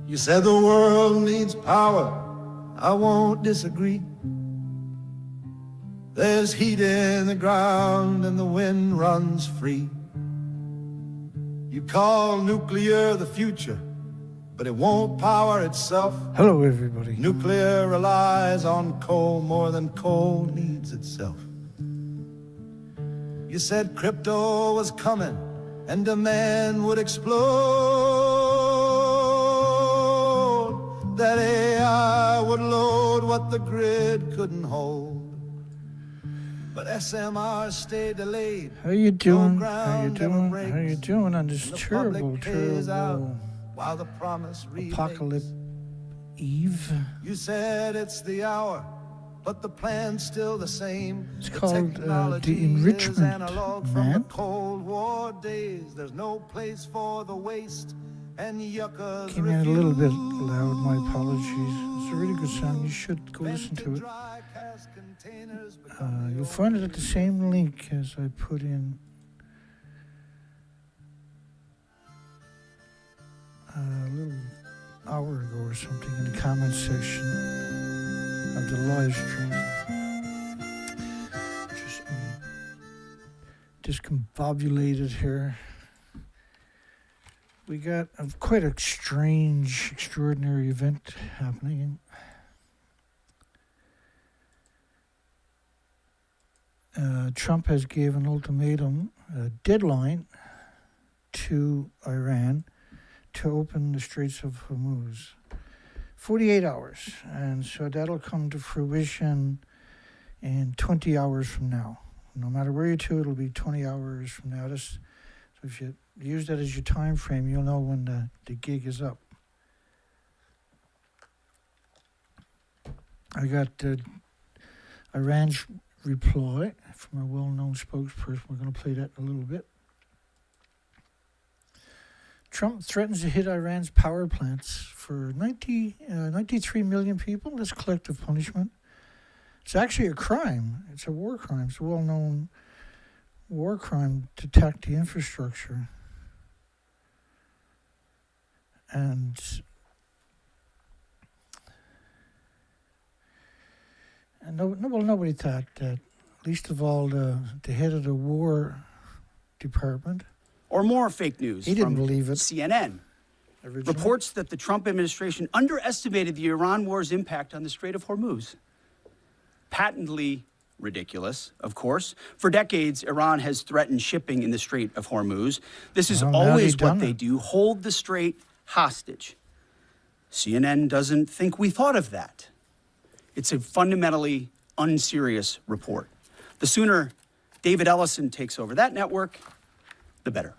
You said the world needs power, I won't disagree. There's heat in the ground and the wind runs free. You call nuclear the future, but it won't power itself. Hello, everybody. Nuclear relies on coal more than coal needs itself. You said crypto was coming and demand would explode, that AI would load what the grid couldn't hold. But SMR stayed delayed. How you doing? How you doing? How you doing on this terrible while the promise apocalypse eve? You said it's the hour, but the plan's still the same. It's called the enrichment, from the Cold War days. There's no place for the waste, and yuccas came in a little bit loud. My apologies. It's a really good song. You should go listen to it. You'll find it at the same link as I put in a little hour ago or something in the comments section of the live stream. Just discombobulated here. We got quite a strange, extraordinary event happening. Trump has given an ultimatum, a deadline to Iran to open the Straits of Hormuz. 48 hours. And so that'll come to fruition in 20 hours from now. No matter where you're to, it'll be 20 hours from now. So if you use that as your time frame, you'll know when the gig is up. I got Iran's reply from a well-known spokesperson. We're going to play that in a little bit. Trump threatens to hit Iran's power plants for 93 million people. That's collective punishment. It's actually a crime. It's a war crime. It's a well-known war crime to attack the infrastructure. And nobody thought that, least of all the head of the War Department. Or more fake news. He didn't believe it. CNN reports that the Trump administration underestimated the Iran war's impact on the Strait of Hormuz. Patently ridiculous, of course. For decades, Iran has threatened shipping in the Strait of Hormuz. This is always what they do, hold the strait hostage. CNN doesn't think we thought of that. It's a fundamentally unserious report. The sooner David Ellison takes over that network, the better.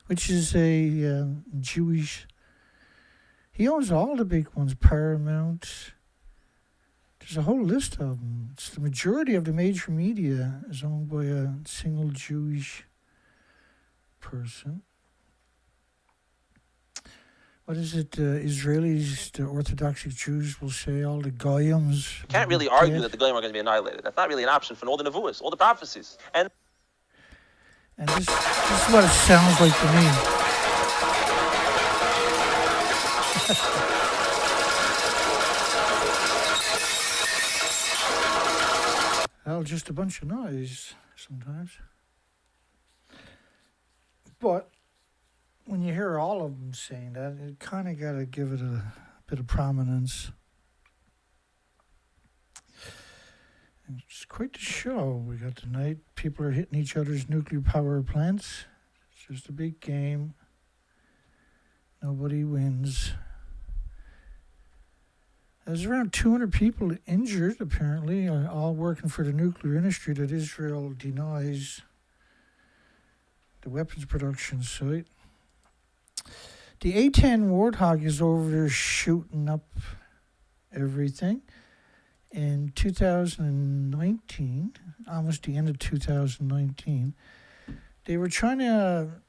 Which is a Jewish... He owns all the big ones, Paramount. There's a whole list of them. It's the majority of the major media is owned by a single Jewish person. What is it? Israelis, the Orthodox Jews will say all the Goyams. You can't really argue that the Goyim are going to be annihilated. That's not really an option for all the Nevuahs, all the prophecies. And this is what it sounds like to me. Well, just a bunch of noise sometimes. But when you hear all of them saying that, it kind of got to give it a bit of prominence. And it's quite the show we got tonight. People are hitting each other's nuclear power plants. It's just a big game. Nobody wins. There's around 200 people injured, apparently, all working for the nuclear industry that Israel denies the weapons production site. The A-10 Warthog is over there shooting up everything. In 2019, almost the end of 2019, they were trying to,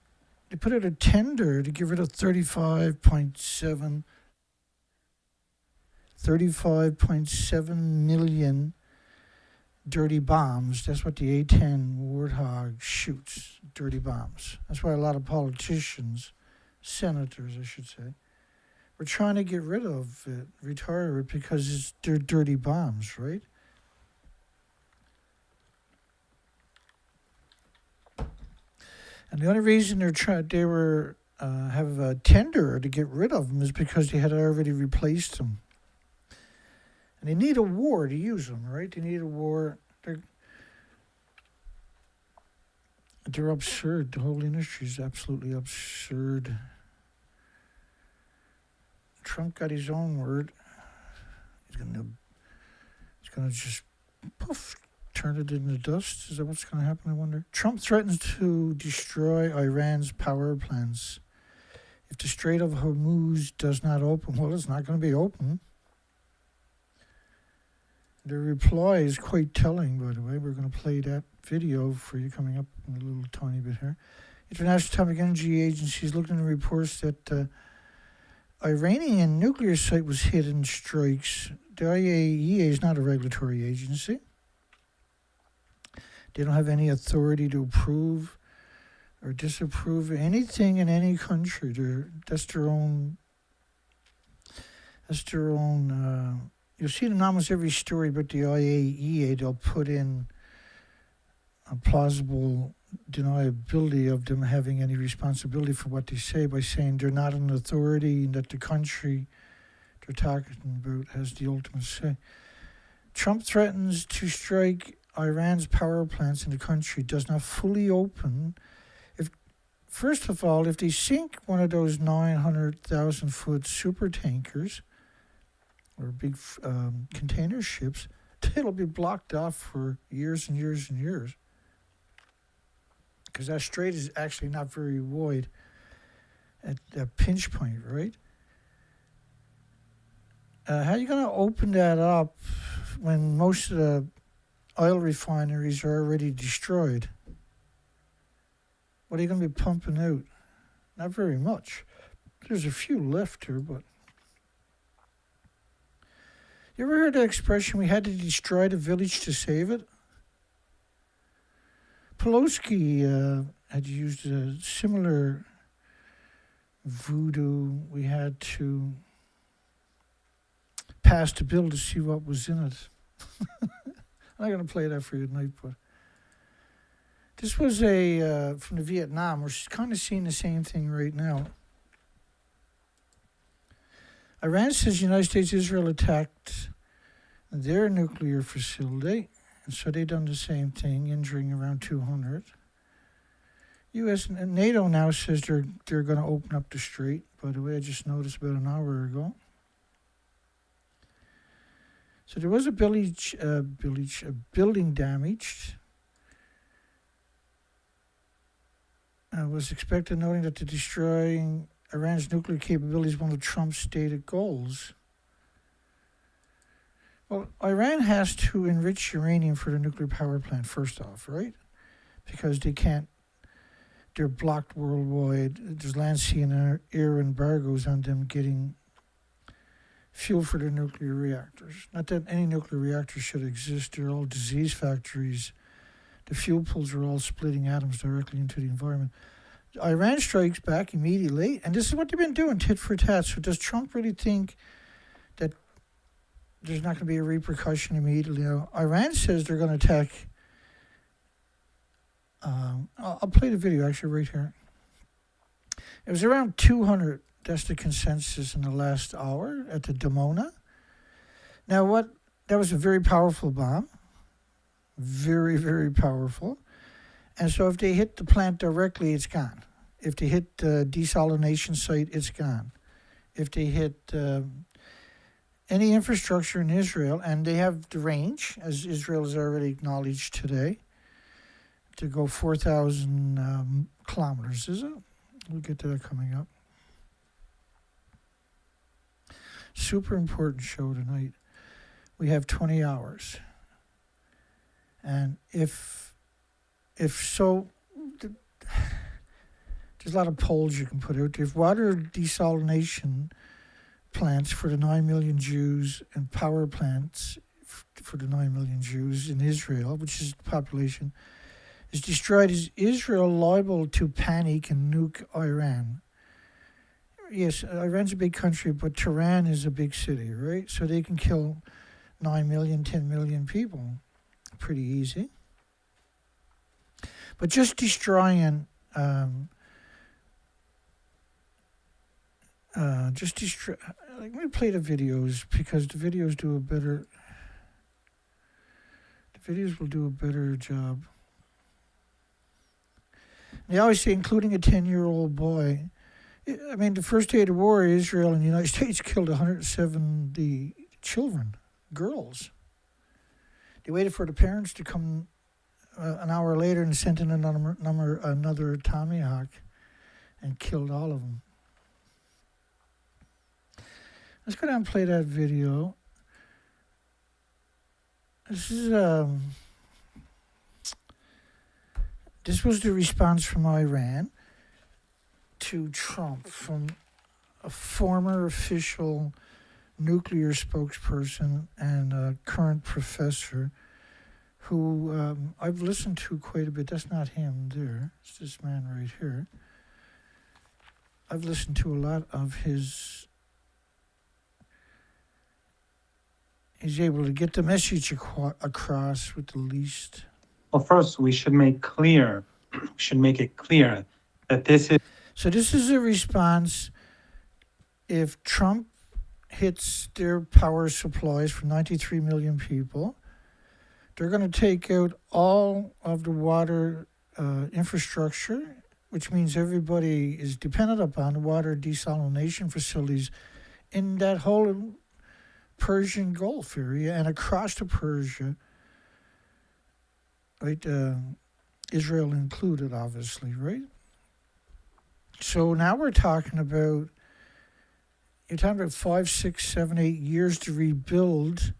they put out a tender to get rid of 35.7 million dirty bombs. That's what the A-10 Warthog shoots, dirty bombs. That's why a lot of politicians, senators, I should say, we're trying to get rid of it, retire it, because they're dirty bombs, right? And the only reason they were have a tender to get rid of them is because they had already replaced them. And they need a war to use them, right? They need a war. They're absurd. The whole industry is absolutely absurd. Trump got his own word. He's gonna just poof, turn it into dust. Is that what's gonna happen, I wonder? Trump threatens to destroy Iran's power plants if the Strait of Hormuz does not open. Well, it's not gonna be open. The reply is quite telling, by the way. We're going to play that video for you coming up in a little tiny bit here. International Atomic Energy Agency is looking at reports that Iranian nuclear site was hit in strikes. The IAEA is not a regulatory agency. They don't have any authority to approve or disapprove anything in any country. That's their own. You'll see it in almost every story about the IAEA. They'll put in a plausible deniability of them having any responsibility for what they say by saying they're not an authority and that the country they're talking about has the ultimate say. Trump threatens to strike Iran's power plants in the country does not fully open. First of all, if they sink one of those 900,000-foot super tankers or big container ships, it'll be blocked off for years and years and years. Because that strait is actually not very wide at that pinch point, right? How are you going to open that up when most of the oil refineries are already destroyed? What are you going to be pumping out? Not very much. There's a few left here, but... You ever heard the expression, we had to destroy the village to save it? Pelosi had used a similar voodoo. We had to pass the bill to see what was in it. I'm not going to play that for you tonight, but this was from the Vietnam. We're kind of seeing the same thing right now. Iran says the United States, Israel attacked their nuclear facility, and so they've done the same thing, injuring around 200. U.S. and NATO now says they're going to open up the strait. By the way, I just noticed about an hour ago. So there was a building damaged. Was expected, noting that the destroying Iran's nuclear capability is one of Trump's stated goals. Well, Iran has to enrich uranium for the nuclear power plant, first off, right? Because they're blocked worldwide. There's land, sea, and air embargoes on them getting fuel for their nuclear reactors. Not that any nuclear reactors should exist. They're all disease factories. The fuel pools are all splitting atoms directly into the environment. Iran strikes back immediately, and this is what they've been doing, tit for tat. So does Trump really think that there's not going to be a repercussion immediately? Now, Iran says they're going to attack. I'll play the video actually right here. It was around 200. That's the consensus in the last hour at the Dimona. Now, that was a very powerful bomb. Very, very powerful. And so if they hit the plant directly, it's gone. If they hit the desalination site, it's gone. If they hit any infrastructure in Israel, and they have the range, as Israel has already acknowledged today, to go 4,000 kilometers, is it? We'll get to that coming up. Super important show tonight. We have 20 hours. And if so, there's a lot of polls you can put out there. If water desalination plants for the 9 million Jews and power plants for the 9 million Jews in Israel, which is the population, is destroyed, is Israel liable to panic and nuke Iran? yes, Iran's a big country, but Tehran is a big city, right? So they can kill 9 million, 10 million people pretty easy. But just destroying, let me play the videos because the videos do a better, the videos will do a better job. They always say including a 10-year-old boy. I mean, the first day of the war, Israel and the United States killed 170 children, girls. They waited for the parents to come an hour later and sent in another Tomahawk and killed all of them. Let's go down and play that video. This was the response from Iran to Trump from a former official nuclear spokesperson and a current professor who I've listened to quite a bit. That's not him there. It's this man right here. I've listened to a lot of his... He's able to get the message across with the least... Well, first, we should make it clear that this is... So this is a response if Trump hits their power supplies for 93 million people. They're going to take out all of the water infrastructure, which means everybody is dependent upon water desalination facilities in that whole Persian Gulf area and across to Persia, right? Israel included, obviously, right? So now we're talking about, you're talking about 5, 6, 7, 8 years to rebuild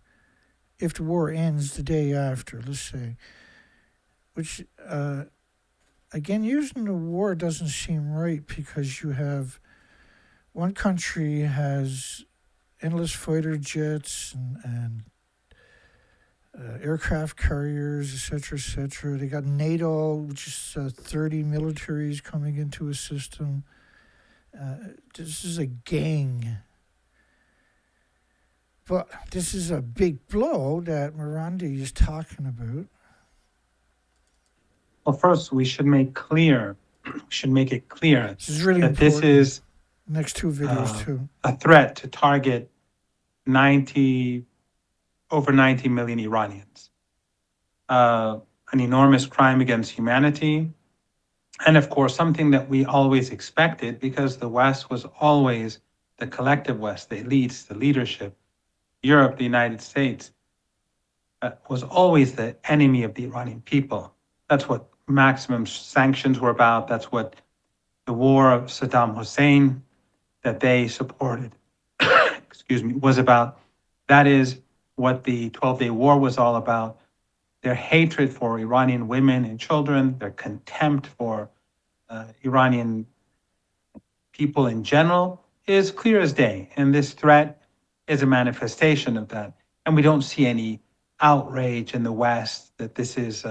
if the war ends the day after, let's say. Which, again, using the war doesn't seem right because you have, one country has endless fighter jets and aircraft carriers, etc., etc. They got NATO, which is 30 militaries coming into a system. This is a gang. But this is a big blow that Mirandi is talking about. Well, first, we should make it clear This is really that important. this is Next two videos, too. a threat to target over 90 million Iranians. An enormous crime against humanity. And of course, something that we always expected because the West was always the collective West, the elites, the leadership. Europe, the United States, was always the enemy of the Iranian people. That's what maximum sanctions were about. That's what the war of Saddam Hussein that they supported, was about. That is what the 12-day war was all about. Their hatred for Iranian women and children, their contempt for Iranian people in general is clear as day. And this threat is a manifestation of that. And we don't see any outrage in the West that this is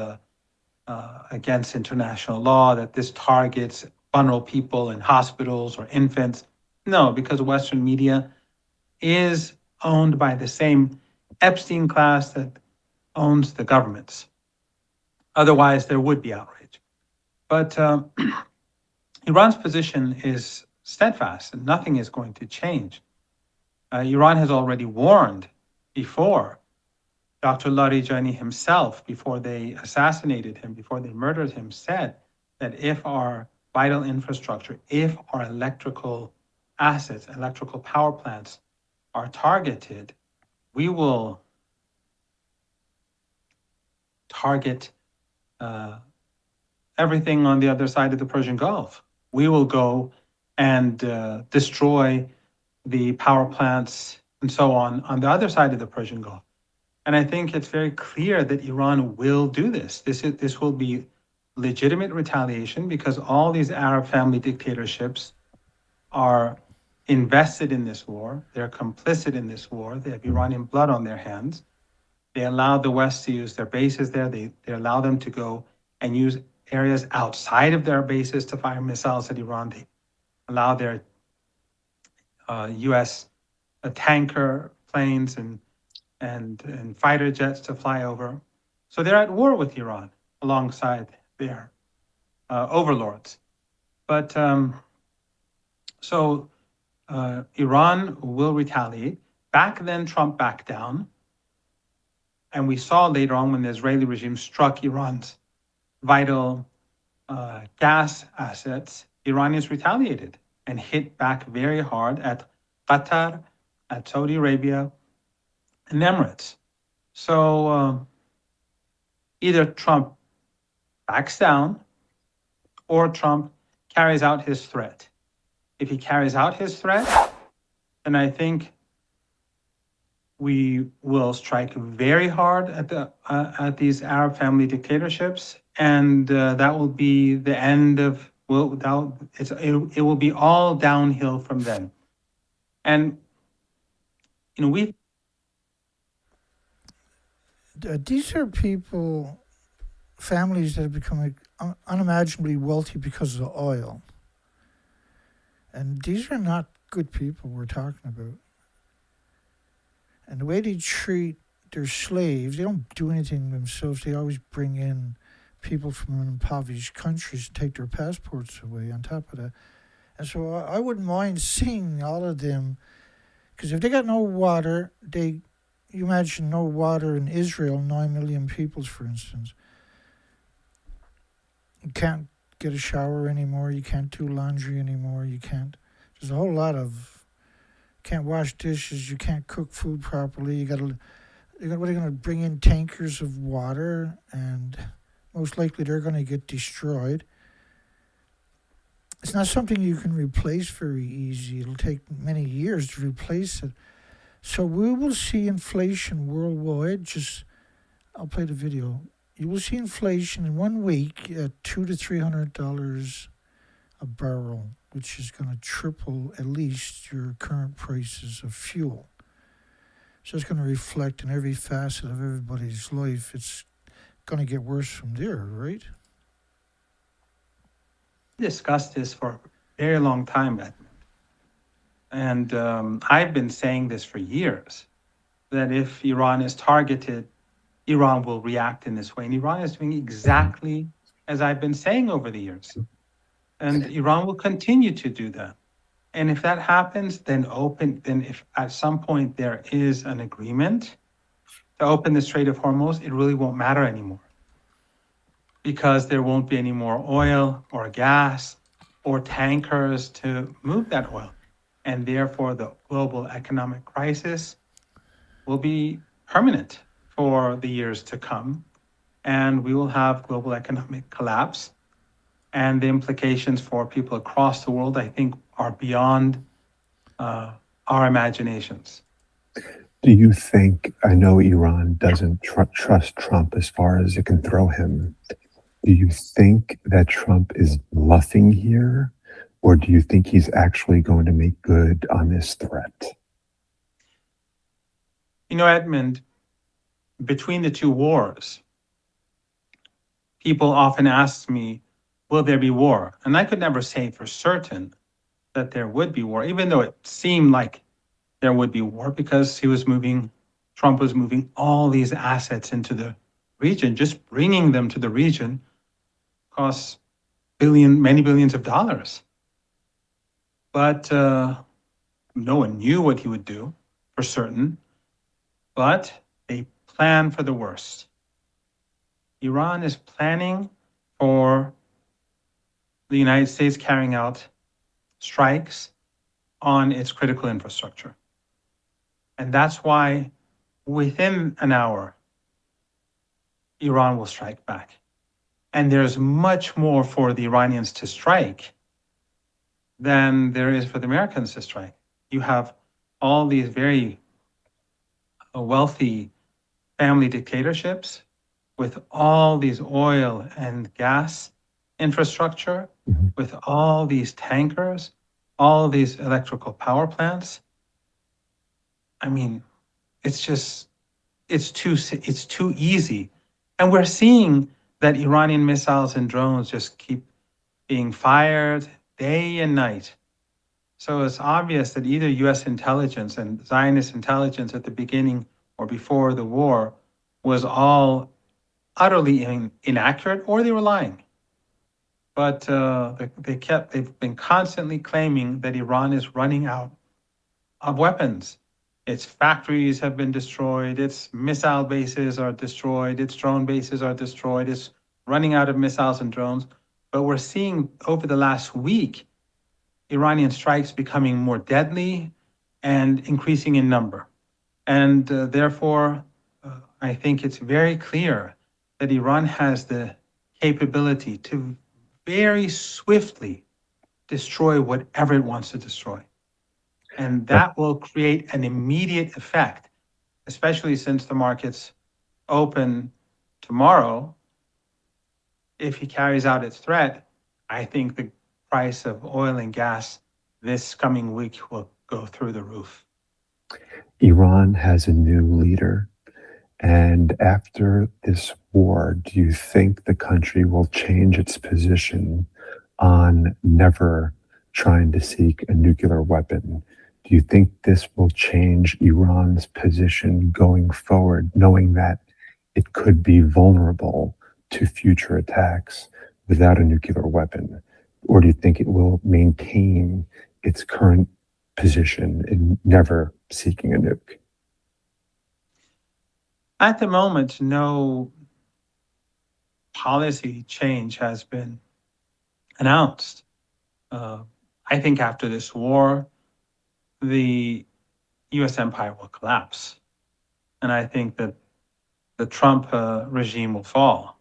against international law, that this targets vulnerable people in hospitals or infants. No, because Western media is owned by the same Epstein class that owns the governments. Otherwise, there would be outrage. But Iran's position is steadfast and nothing is going to change. Iran has already warned before. Dr. Larijani himself, before they assassinated him, before they murdered him, said that if our vital infrastructure, if our electrical assets, electrical power plants are targeted, we will target everything on the other side of the Persian Gulf. We will go and destroy the power plants and so on the other side of the Persian Gulf. And I think it's very clear that Iran will do this. This will be legitimate retaliation because all these Arab family dictatorships are invested in this war. They're complicit in this war. They have Iranian blood on their hands. They allow the West to use their bases there. They allow them to go and use areas outside of their bases to fire missiles at Iran. They allow their U.S. Tanker planes and fighter jets to fly over. So they're at war with Iran alongside their overlords. But so Iran will retaliate. Back then, Trump backed down. And we saw later on when the Israeli regime struck Iran's vital gas assets, Iranians retaliated and hit back very hard at Qatar, at Saudi Arabia, and Emirates. So either Trump backs down or Trump carries out his threat. If he carries out his threat, then I think we will strike very hard at these Arab family dictatorships, and that will be the end of. It will be all downhill from then. And these are people, families that have become unimaginably wealthy because of oil. And these are not good people we're talking about. And the way they treat their slaves, they don't do anything themselves. They always bring in people from impoverished countries to take their passports away on top of that. And so I wouldn't mind seeing all of them, because if they got no water, you imagine no water in Israel, 9 million people, for instance. You can't get a shower anymore. You can't do laundry anymore. There's a whole lot of, can't wash dishes. You can't cook food properly. What are they going to bring in tankers of water? And most likely they're going to get destroyed. It's not something you can replace very easy. It'll take many years to replace it. So we will see inflation worldwide. I'll play the video. You will see inflation in 1 week at $200 to $300 a barrel, which is going to triple at least your current prices of fuel. So it's going to reflect in every facet of everybody's life. It's going to get worse from there, right? We discussed this for a very long time, Edmund. And I've been saying this for years, that if Iran is targeted, Iran will react in this way. And Iran is doing exactly as I've been saying over the years. And Iran will continue to do that. And if that happens, then if at some point there is an agreement to open the Strait of Hormuz, it really won't matter anymore, because there won't be any more oil or gas or tankers to move that oil. And therefore, the global economic crisis will be permanent for the years to come. And we will have global economic collapse. And the implications for people across the world, I think, are beyond our imaginations. Do you think, I know Iran doesn't trust Trump as far as it can throw him. Do you think that Trump is bluffing here? Or do you think he's actually going to make good on this threat? Edmund, between the two wars, people often ask me, will there be war? And I could never say for certain that there would be war, even though it seemed like there would be war, because Trump was moving all these assets into the region. Just bringing them to the region costs many billions of dollars. But no one knew what he would do for certain, but they plan for the worst. Iran is planning for the United States carrying out strikes on its critical infrastructure. And that's why within an hour, Iran will strike back. And there's much more for the Iranians to strike than there is for the Americans to strike. You have all these very wealthy family dictatorships with all these oil and gas infrastructure, with all these tankers, all these electrical power plants. I mean, it's too easy. And we're seeing that Iranian missiles and drones just keep being fired day and night. So it's obvious that either U.S. intelligence and Zionist intelligence at the beginning or before the war was all utterly inaccurate, or they were lying. But they've been constantly claiming that Iran is running out of weapons. Its factories have been destroyed, its missile bases are destroyed, its drone bases are destroyed, it's running out of missiles and drones. But we're seeing over the last week Iranian strikes becoming more deadly and increasing in number. And therefore, I think it's very clear that Iran has the capability to very swiftly destroy whatever it wants to destroy. And that will create an immediate effect, especially since the markets open tomorrow. If he carries out its threat, I think the price of oil and gas this coming week will go through the roof. Iran has a new leader. And after this war, do you think the country will change its position on never trying to seek a nuclear weapon? Do you think this will change Iran's position going forward, knowing that it could be vulnerable to future attacks without a nuclear weapon? Or do you think it will maintain its current position in never seeking a nuke? At the moment, no policy change has been announced. I think after this war, the US empire will collapse. And I think that the Trump regime will fall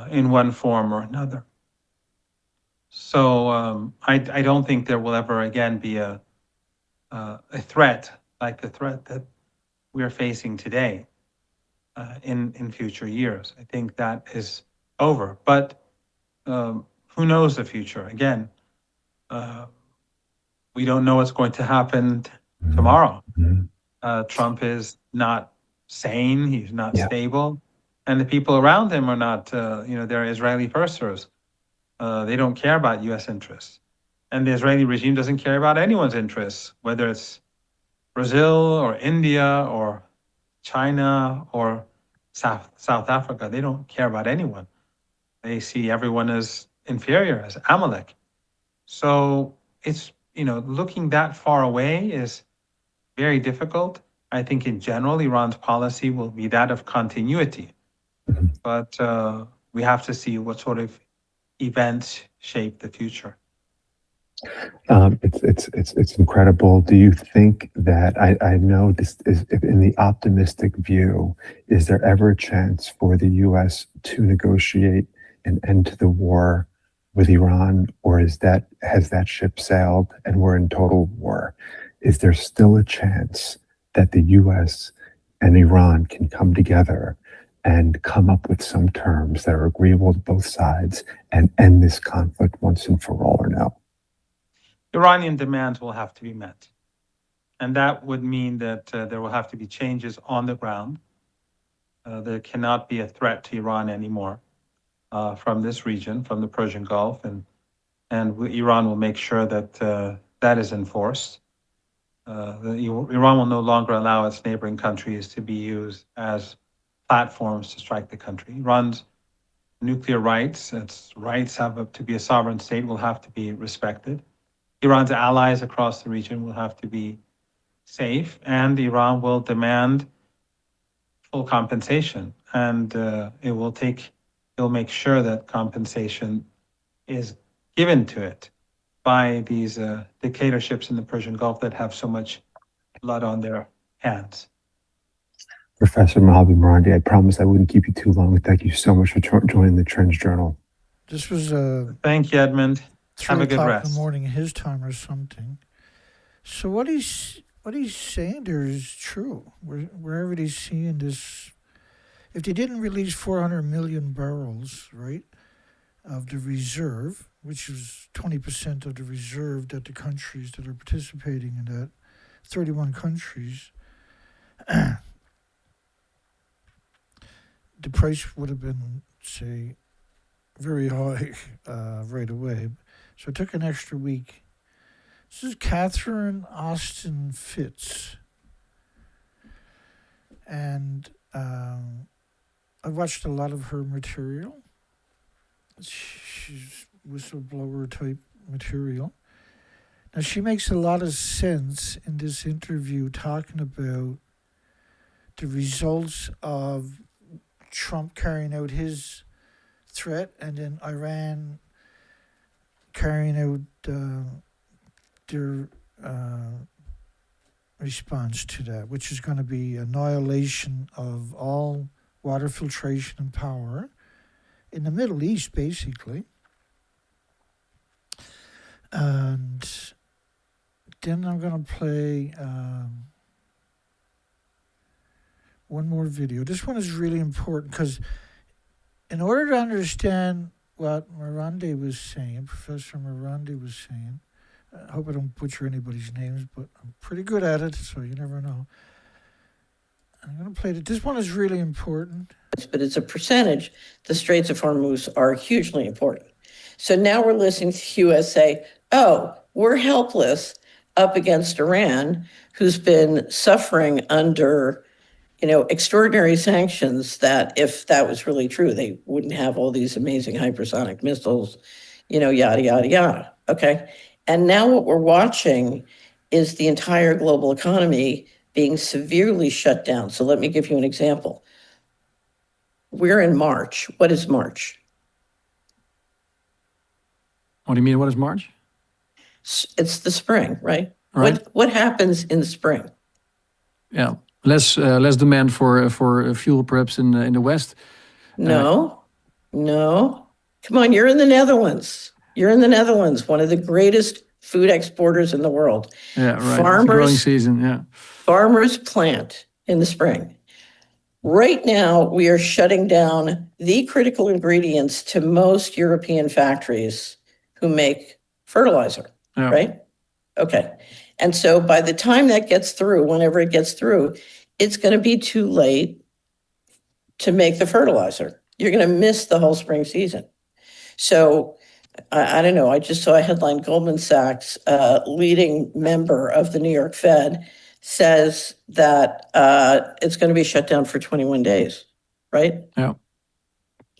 in one form or another. So I don't think there will ever again be a threat like the threat that we are facing today in future years. I think that is over. But who knows the future? Again, we don't know what's going to happen tomorrow. Trump is not sane. He's not stable. And the people around him are not, they're Israeli firsters. They don't care about U.S. interests. And the Israeli regime doesn't care about anyone's interests, whether it's Brazil or India or China or South Africa. They don't care about anyone. They see everyone as inferior, as Amalek. So it's, looking that far away is very difficult. I think in general, Iran's policy will be that of continuity. But we have to see what sort of events shape the future. It's incredible. Do you think that I know this is in the optimistic view? Is there ever a chance for the U.S. to negotiate an end to the war with Iran, or has that ship sailed and we're in total war? Is there still a chance that the U.S. and Iran can come together and come up with some terms that are agreeable to both sides and end this conflict once and for all, or no? Iranian demands will have to be met. And that would mean that there will have to be changes on the ground. There cannot be a threat to Iran anymore from this region, from the Persian Gulf. And Iran will make sure that that is enforced. Iran will no longer allow its neighboring countries to be used as platforms to strike the country. Iran's nuclear rights, its rights to be a sovereign state, will have to be respected. Iran's allies across the region will have to be safe, and Iran will demand full compensation. And it will make sure that compensation is given to it by these dictatorships in the Persian Gulf that have so much blood on their hands. Professor Mohammad Marandi, I promised I wouldn't keep you too long. Thank you so much for joining the Trends Journal. This was Thank you, Edmund. 3 Have a good o'clock rest. in the morning his time or something. So what he's saying there is true. Wherever he's seeing this, if they didn't release 400 million barrels, right, of the reserve, which is 20% of the reserve that the countries that are participating in that, 31 countries, the price would have been, say, very high right away. So it took an extra week This is Catherine Austin Fitz. And I've watched a lot of her material. She's whistleblower type material. Now, she makes a lot of sense in this interview talking about the results of Trump carrying out his threat and then Iran carrying out their response to that, which is going to be annihilation of all water filtration and power in the Middle East, basically. And then I'm going to play one more video. This one is really important because in order to understand what Morandi was saying, Professor Morandi was saying, I hope I don't butcher anybody's names, but I'm pretty good at it, so you never know. I'm going to play it. This one is really important. But it's a percentage. The Straits of Hormuz are hugely important. So now we're listening to the U.S. say, oh, we're helpless up against Iran, who's been suffering under, extraordinary sanctions that if that was really true, they wouldn't have all these amazing hypersonic missiles, yada, yada, yada. Okay. And now what we're watching is the entire global economy being severely shut down. So let me give you an example. We're in March. What is March? What do you mean, what is March? It's the spring, right? Right. What happens in the spring? Yeah, less demand for fuel, perhaps in the West. No. Come on, you're in the Netherlands. One of the greatest food exporters in the world. Yeah, right. It's a growing season. Yeah. Farmers plant in the spring. Right now, we are shutting down the critical ingredients to most European factories who make fertilizer. Yeah. Right? Okay. And so by the time that gets through, whenever it gets through, it's going to be too late to make the fertilizer. You're going to miss the whole spring season. So I don't know. I just saw a headline, Goldman Sachs, leading member of the New York Fed, says that it's going to be shut down for 21 days, right? Yeah.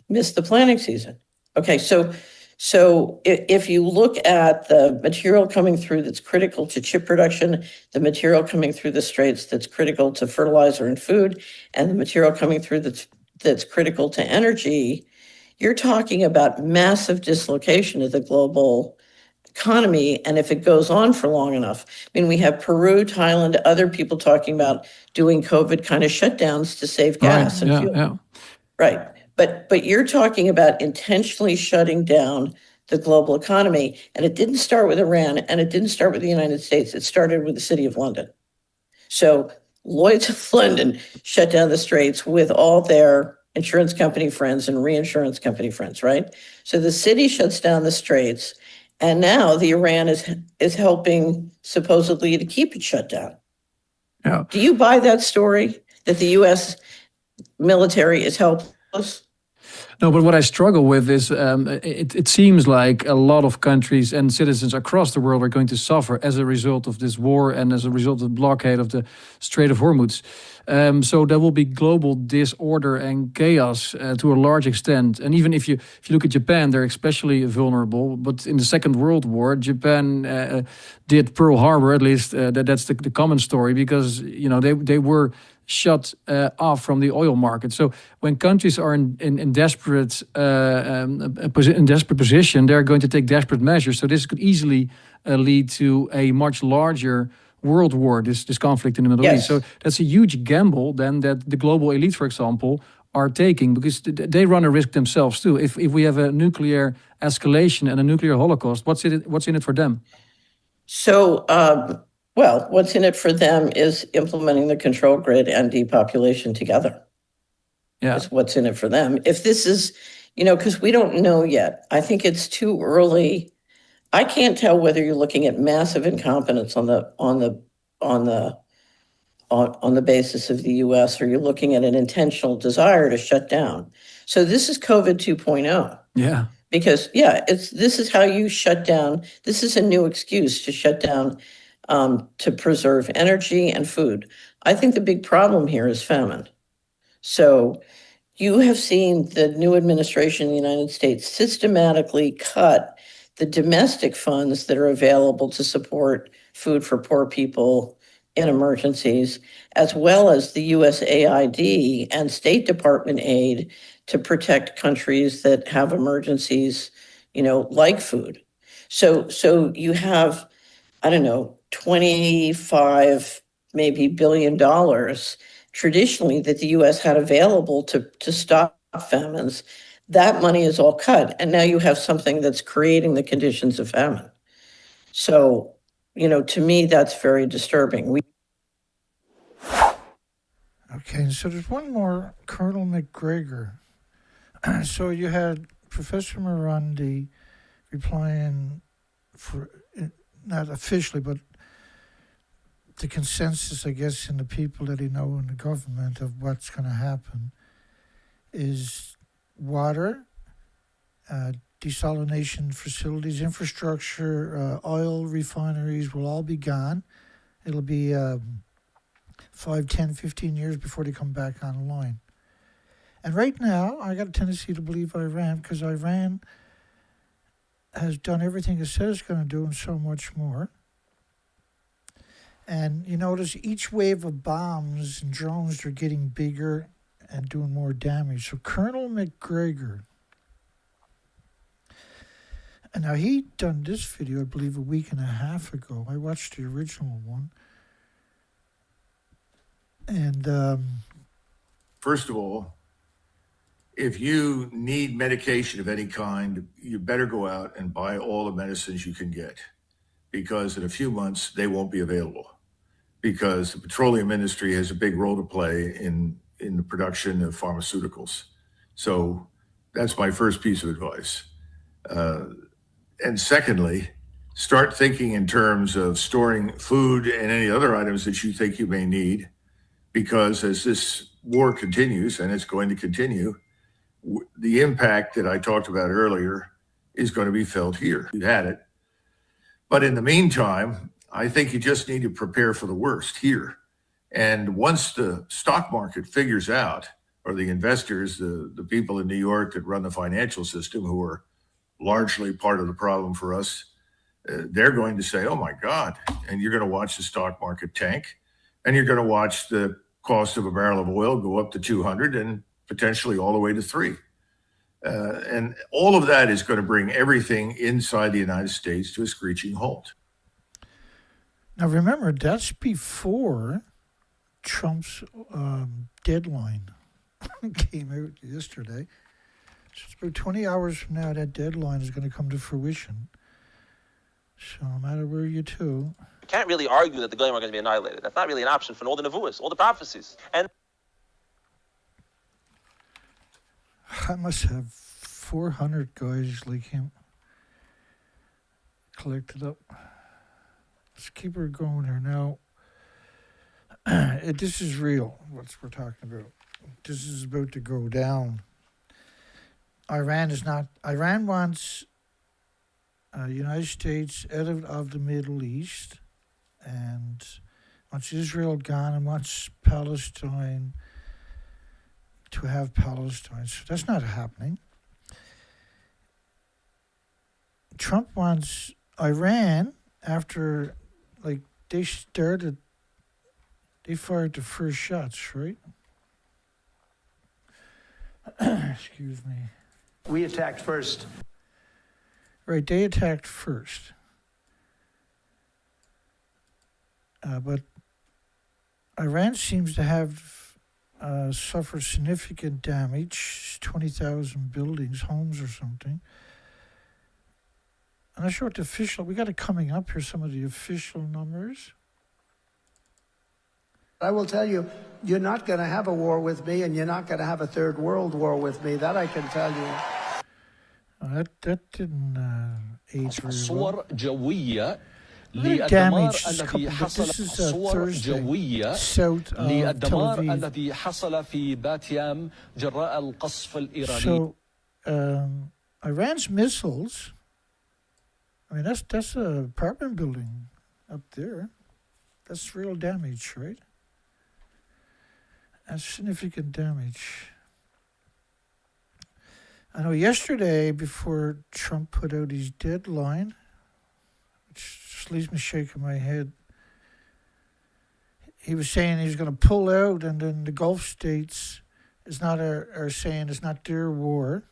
Miss the planting season. Okay, so if you look at the material coming through that's critical to chip production, the material coming through the straits that's critical to fertilizer and food, and the material coming through that's critical to energy, you're talking about massive dislocation of the global economy. And if it goes on for long enough, I mean, we have Peru, Thailand, other people talking about doing COVID kind of shutdowns to save gas and fuel. Yeah. Right. But you're talking about intentionally shutting down the global economy. And it didn't start with Iran and it didn't start with the United States. It started with the City of London. So Lloyd's of London shut down the straits with all their insurance company friends and reinsurance company friends, right? So the city shuts down the straits, and now the Iran is helping supposedly to keep it shut down. Yeah. Do you buy that story that the U.S. military is helpless? No, but what I struggle with is it seems like a lot of countries and citizens across the world are going to suffer as a result of this war and as a result of the blockade of the Strait of Hormuz. So there will be global disorder and chaos to a large extent. And even if you look at Japan, they're especially vulnerable. But in the Second World War, Japan did Pearl Harbor, at least that's the common story, because they were shut off from the oil market. So when countries are in desperate position, they're going to take desperate measures. So this could easily lead to a much larger world war, this conflict in the Middle East. So that's a huge gamble then that the global elite, for example, are taking, because they run a risk themselves too. If we have a nuclear escalation and a nuclear holocaust, what's in it for them? So, well, what's in it for them is implementing the control grid and depopulation together. Yeah. Is what's in it for them. If this is, because we don't know yet. I think it's too early. I can't tell whether you're looking at massive incompetence on the basis of the U.S. or you're looking at an intentional desire to shut down. So this is COVID 2.0. Yeah. Because, this is how you shut down. This is a new excuse to shut down, to preserve energy and food. I think the big problem here is famine. So you have seen the new administration in the United States systematically cut the domestic funds that are available to support food for poor people in emergencies, as well as the USAID and State Department aid to protect countries that have emergencies, like food. So you have, I don't know, 25 maybe billion dollars traditionally that the US had available to stop famines. That money is all cut. And now you have something that's creating the conditions of famine. So, to me, that's very disturbing. Okay, so there's one more, Colonel McGregor. So you had Professor Morandi replying for, not officially, but the consensus, I guess, in the people that he know in the government of what's going to happen is water, desalination facilities, infrastructure, oil refineries will all be gone. It'll be 5, 10, 15 years before they come back online. And right now, I got a tendency to believe Iran, because Iran has done everything it says it's going to do and so much more. And you notice each wave of bombs and drones are getting bigger and doing more damage. So Colonel McGregor, and now he done this video, I believe, a week and a half ago. I watched the original one. And First of all, if you need medication of any kind, you better go out and buy all the medicines you can get, because in a few months they won't be available, because the petroleum industry has a big role to play in the production of pharmaceuticals. So that's my first piece of advice. And secondly, start thinking in terms of storing food and any other items that you think you may need, because as this war continues, and it's going to continue, the impact that I talked about earlier is going to be felt here. You had it. But in the meantime, I think you just need to prepare for the worst here. And once the stock market figures out, or the investors, the people in New York that run the financial system, who are largely part of the problem for us, they're going to say, oh my God, and you're going to watch the stock market tank, and you're going to watch the cost of a barrel of oil go up to 200 and potentially all the way to 3. And all of that is going to bring everything inside the United States to a screeching halt. now remember, that's before Trump's deadline came out yesterday. So it's about 20 hours from now, that deadline is going to come to fruition. So no matter where you two, You can't really argue that the Goyim are going to be annihilated. That's not really an option for all the Nevuos, all the prophecies. And I must have 400 guys like him collected up. Let's keep her going here now. This is real, what we're talking about. This is about to go down. Iran wants United States out of the Middle East, and wants Israel gone, and wants Palestine to have Palestine. So that's not happening. Trump wants Iran, after, they fired the first shots, right? Excuse me. We attacked first. Right, they attacked first. But Iran seems to have suffered significant damage, 20,000 buildings, homes or something. I'm not sure what the official, we got it coming up here, some of the official numbers. I will tell you, you're not going to have a war with me, and you're not going to have a third world war with me. That I can tell you. That didn't age very well. صور جوية للدمار الذي حصل صور جوية south of للدمار Tel Aviv. الذي حصل في بات يام جراء القصف الإيراني. So Iran's missiles, I mean, that's a apartment building up there. That's real damage, right? That's significant damage. I know yesterday, before Trump put out his deadline, which just leaves me shaking my head, he was saying he was going to pull out, and then the Gulf states are saying it's not their war.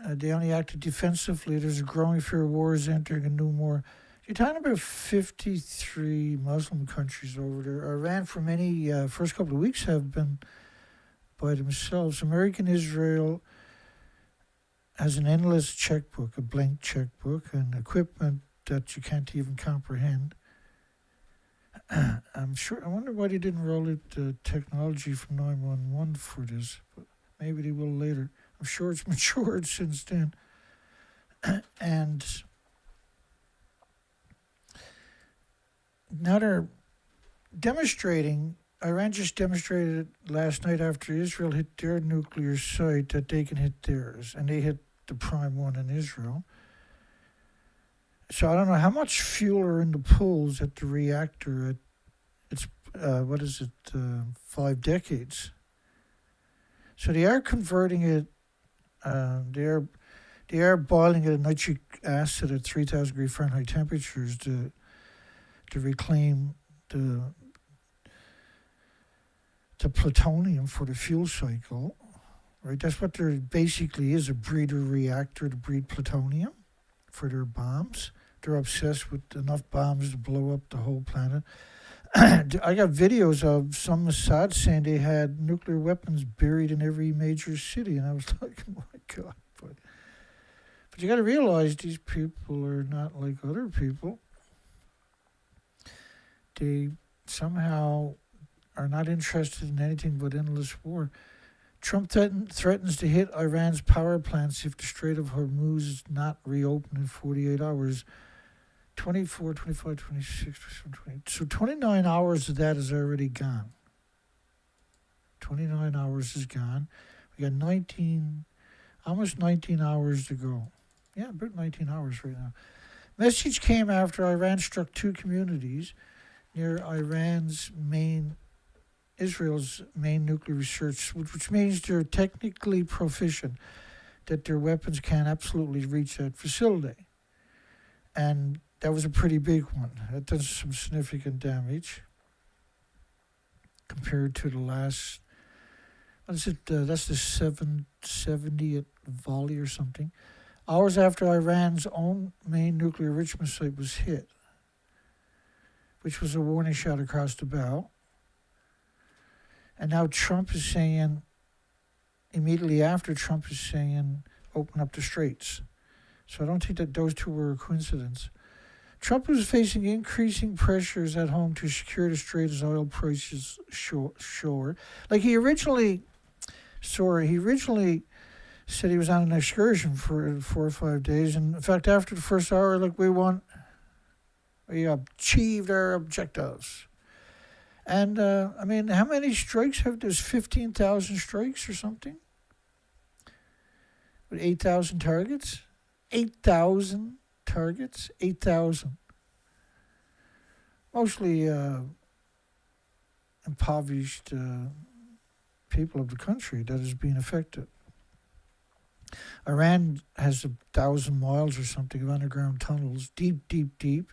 They only acted defensively. There's a growing fear of war is entering a new war. You're talking about 53 Muslim countries over there. Iran, for many first couple of weeks, have been by themselves. American Israel has an endless checkbook, a blank checkbook, and equipment that you can't even comprehend. I'm sure. I wonder why they didn't roll out the technology from 911 for this, but maybe they will later. I'm sure it's matured since then. And now they're demonstrating. Iran just demonstrated last night after Israel hit their nuclear site that they can hit theirs, and they hit the prime one in Israel. So I don't know how much fuel are in the pools at the reactor. It's 5 decades. So they are converting it. They are boiling it at nitric acid at 3,000 degree Fahrenheit temperatures to reclaim the plutonium for the fuel cycle, right? That's what there basically is, a breeder reactor to breed plutonium for their bombs. They're obsessed with enough bombs to blow up the whole planet. I got videos of some Mossad saying they had nuclear weapons buried in every major city, and I was like, oh my God. But you got to realize these people are not like other people. They somehow are not interested in anything but endless war. Trump threatens to hit Iran's power plants if the Strait of Hormuz is not reopened in 48 hours. 24, 25, 26, 27, 20. So 29 hours of that is already gone. 29 hours is gone. We got almost 19 hours to go. Yeah, about 19 hours right now. Message came after Iran struck 2 communities near Israel's main nuclear research, which means they're technically proficient, that their weapons can absolutely reach that facility. And that was a pretty big one. That does some significant damage compared to the last, that's the 770th volley or something. Hours after Iran's own main nuclear enrichment site was hit, which was a warning shot across the bow. And now Trump is saying, immediately after, Trump is saying, open up the straits. So I don't think that those two were a coincidence. Trump was facing increasing pressures at home to secure the strait as oil prices soar. Like he originally said he was on an excursion for 4 or 5 days. And in fact, after the first hour, like we achieved our objectives. And I mean, how many strikes there's 15,000 strikes or something? With 8,000 targets? 8,000 targets? 8,000. Mostly impoverished people of the country that is being affected. Iran has 1,000 miles or something of underground tunnels, deep, deep, deep,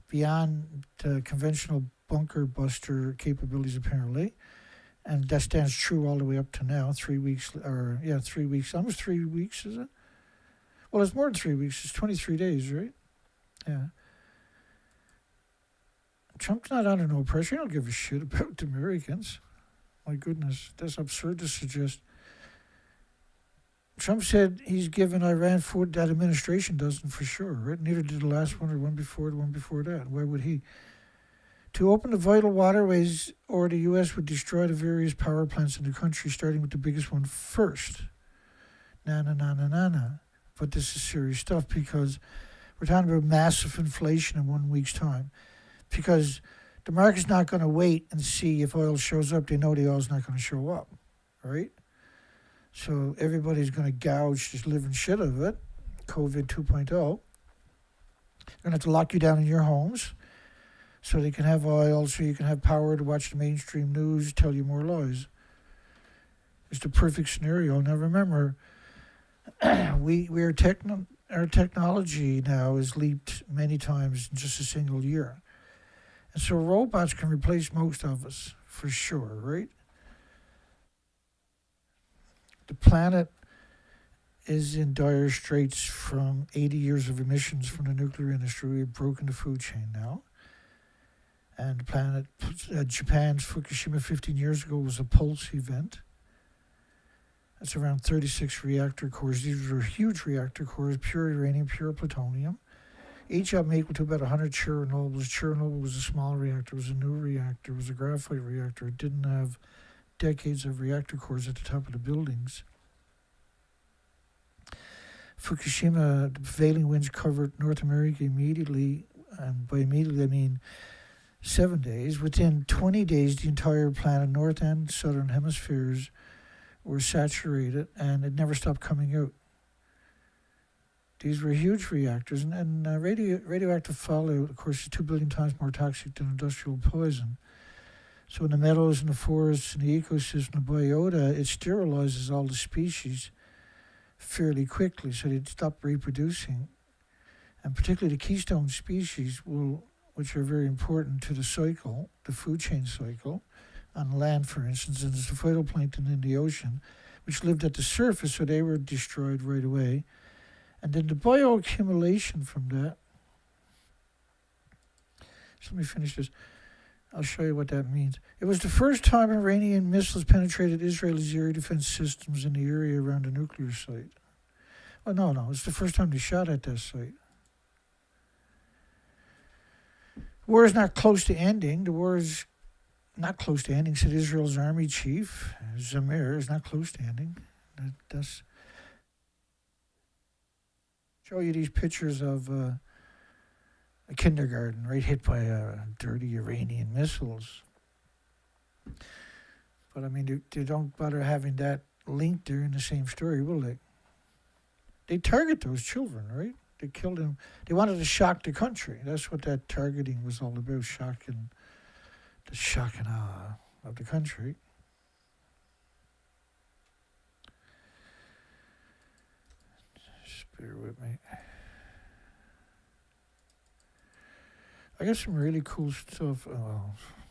beyond conventional bunker buster capabilities, apparently. And that stands true all the way up to now, 3 weeks, almost 3 weeks, is it? Well, it's more than 3 weeks. It's 23 days, right? Yeah. Trump's not under no pressure. He don't give a shit about the Americans. My goodness, that's absurd to suggest. Trump said he's given Iran food that administration doesn't for sure, right? Neither did the last one or one before the one before that. Why would he? To open the vital waterways, or the U.S. would destroy the various power plants in the country, starting with the biggest one first. Na. But this is serious stuff because we're talking about massive inflation in 1 week's time. Because the market's not going to wait and see if oil shows up. They know the oil's not going to show up, right? So everybody's going to gouge this living shit out of it. COVID 2.0. They're going to have to lock you down in your homes so they can have oil, so you can have power to watch the mainstream news, tell you more lies. It's the perfect scenario. Now remember, our technology now has leaped many times in just a single year. And so robots can replace most of us, for sure, right? The planet is in dire straits from 80 years of emissions from the nuclear industry. We've broken the food chain now. And the planet, Japan's Fukushima 15 years ago was a pulse event. That's around 36 reactor cores. These were huge reactor cores, pure uranium, pure plutonium. Each of them equal to about 100 Chernobyls. Chernobyl was a small reactor, it was a new reactor, it was a graphite reactor. It didn't have decades of reactor cores at the top of the buildings. Fukushima, the prevailing winds covered North America immediately, and by immediately I mean 7 days. Within 20 days, the entire planet, north and southern hemispheres, were saturated, and it never stopped coming out. These were huge reactors, and radioactive fallout, of course, is 2 billion times more toxic than industrial poison. So in the meadows and the forests and the ecosystem of biota, it sterilizes all the species fairly quickly, so they stop reproducing. And particularly the keystone species, which are very important to the cycle, the food chain cycle, on land, for instance, and there's the phytoplankton in the ocean, which lived at the surface, so they were destroyed right away. And then the bioaccumulation from that. So let me finish this. I'll show you what that means. It was the first time Iranian missiles penetrated Israel's air defense systems in the area around the nuclear site. Oh, no, it's the first time they shot at that site. The war is not close to ending. The war is not close to ending, said Israel's army chief, Zamir, is not close to ending. That's show you these pictures of a kindergarten, right, hit by dirty Iranian missiles. But I mean, they don't bother having that linked there in the same story, will they? They target those children, right? They killed them. They wanted to shock the country. That's what that targeting was all about, the shock and awe of the country. Just bear with me. I got some really cool stuff.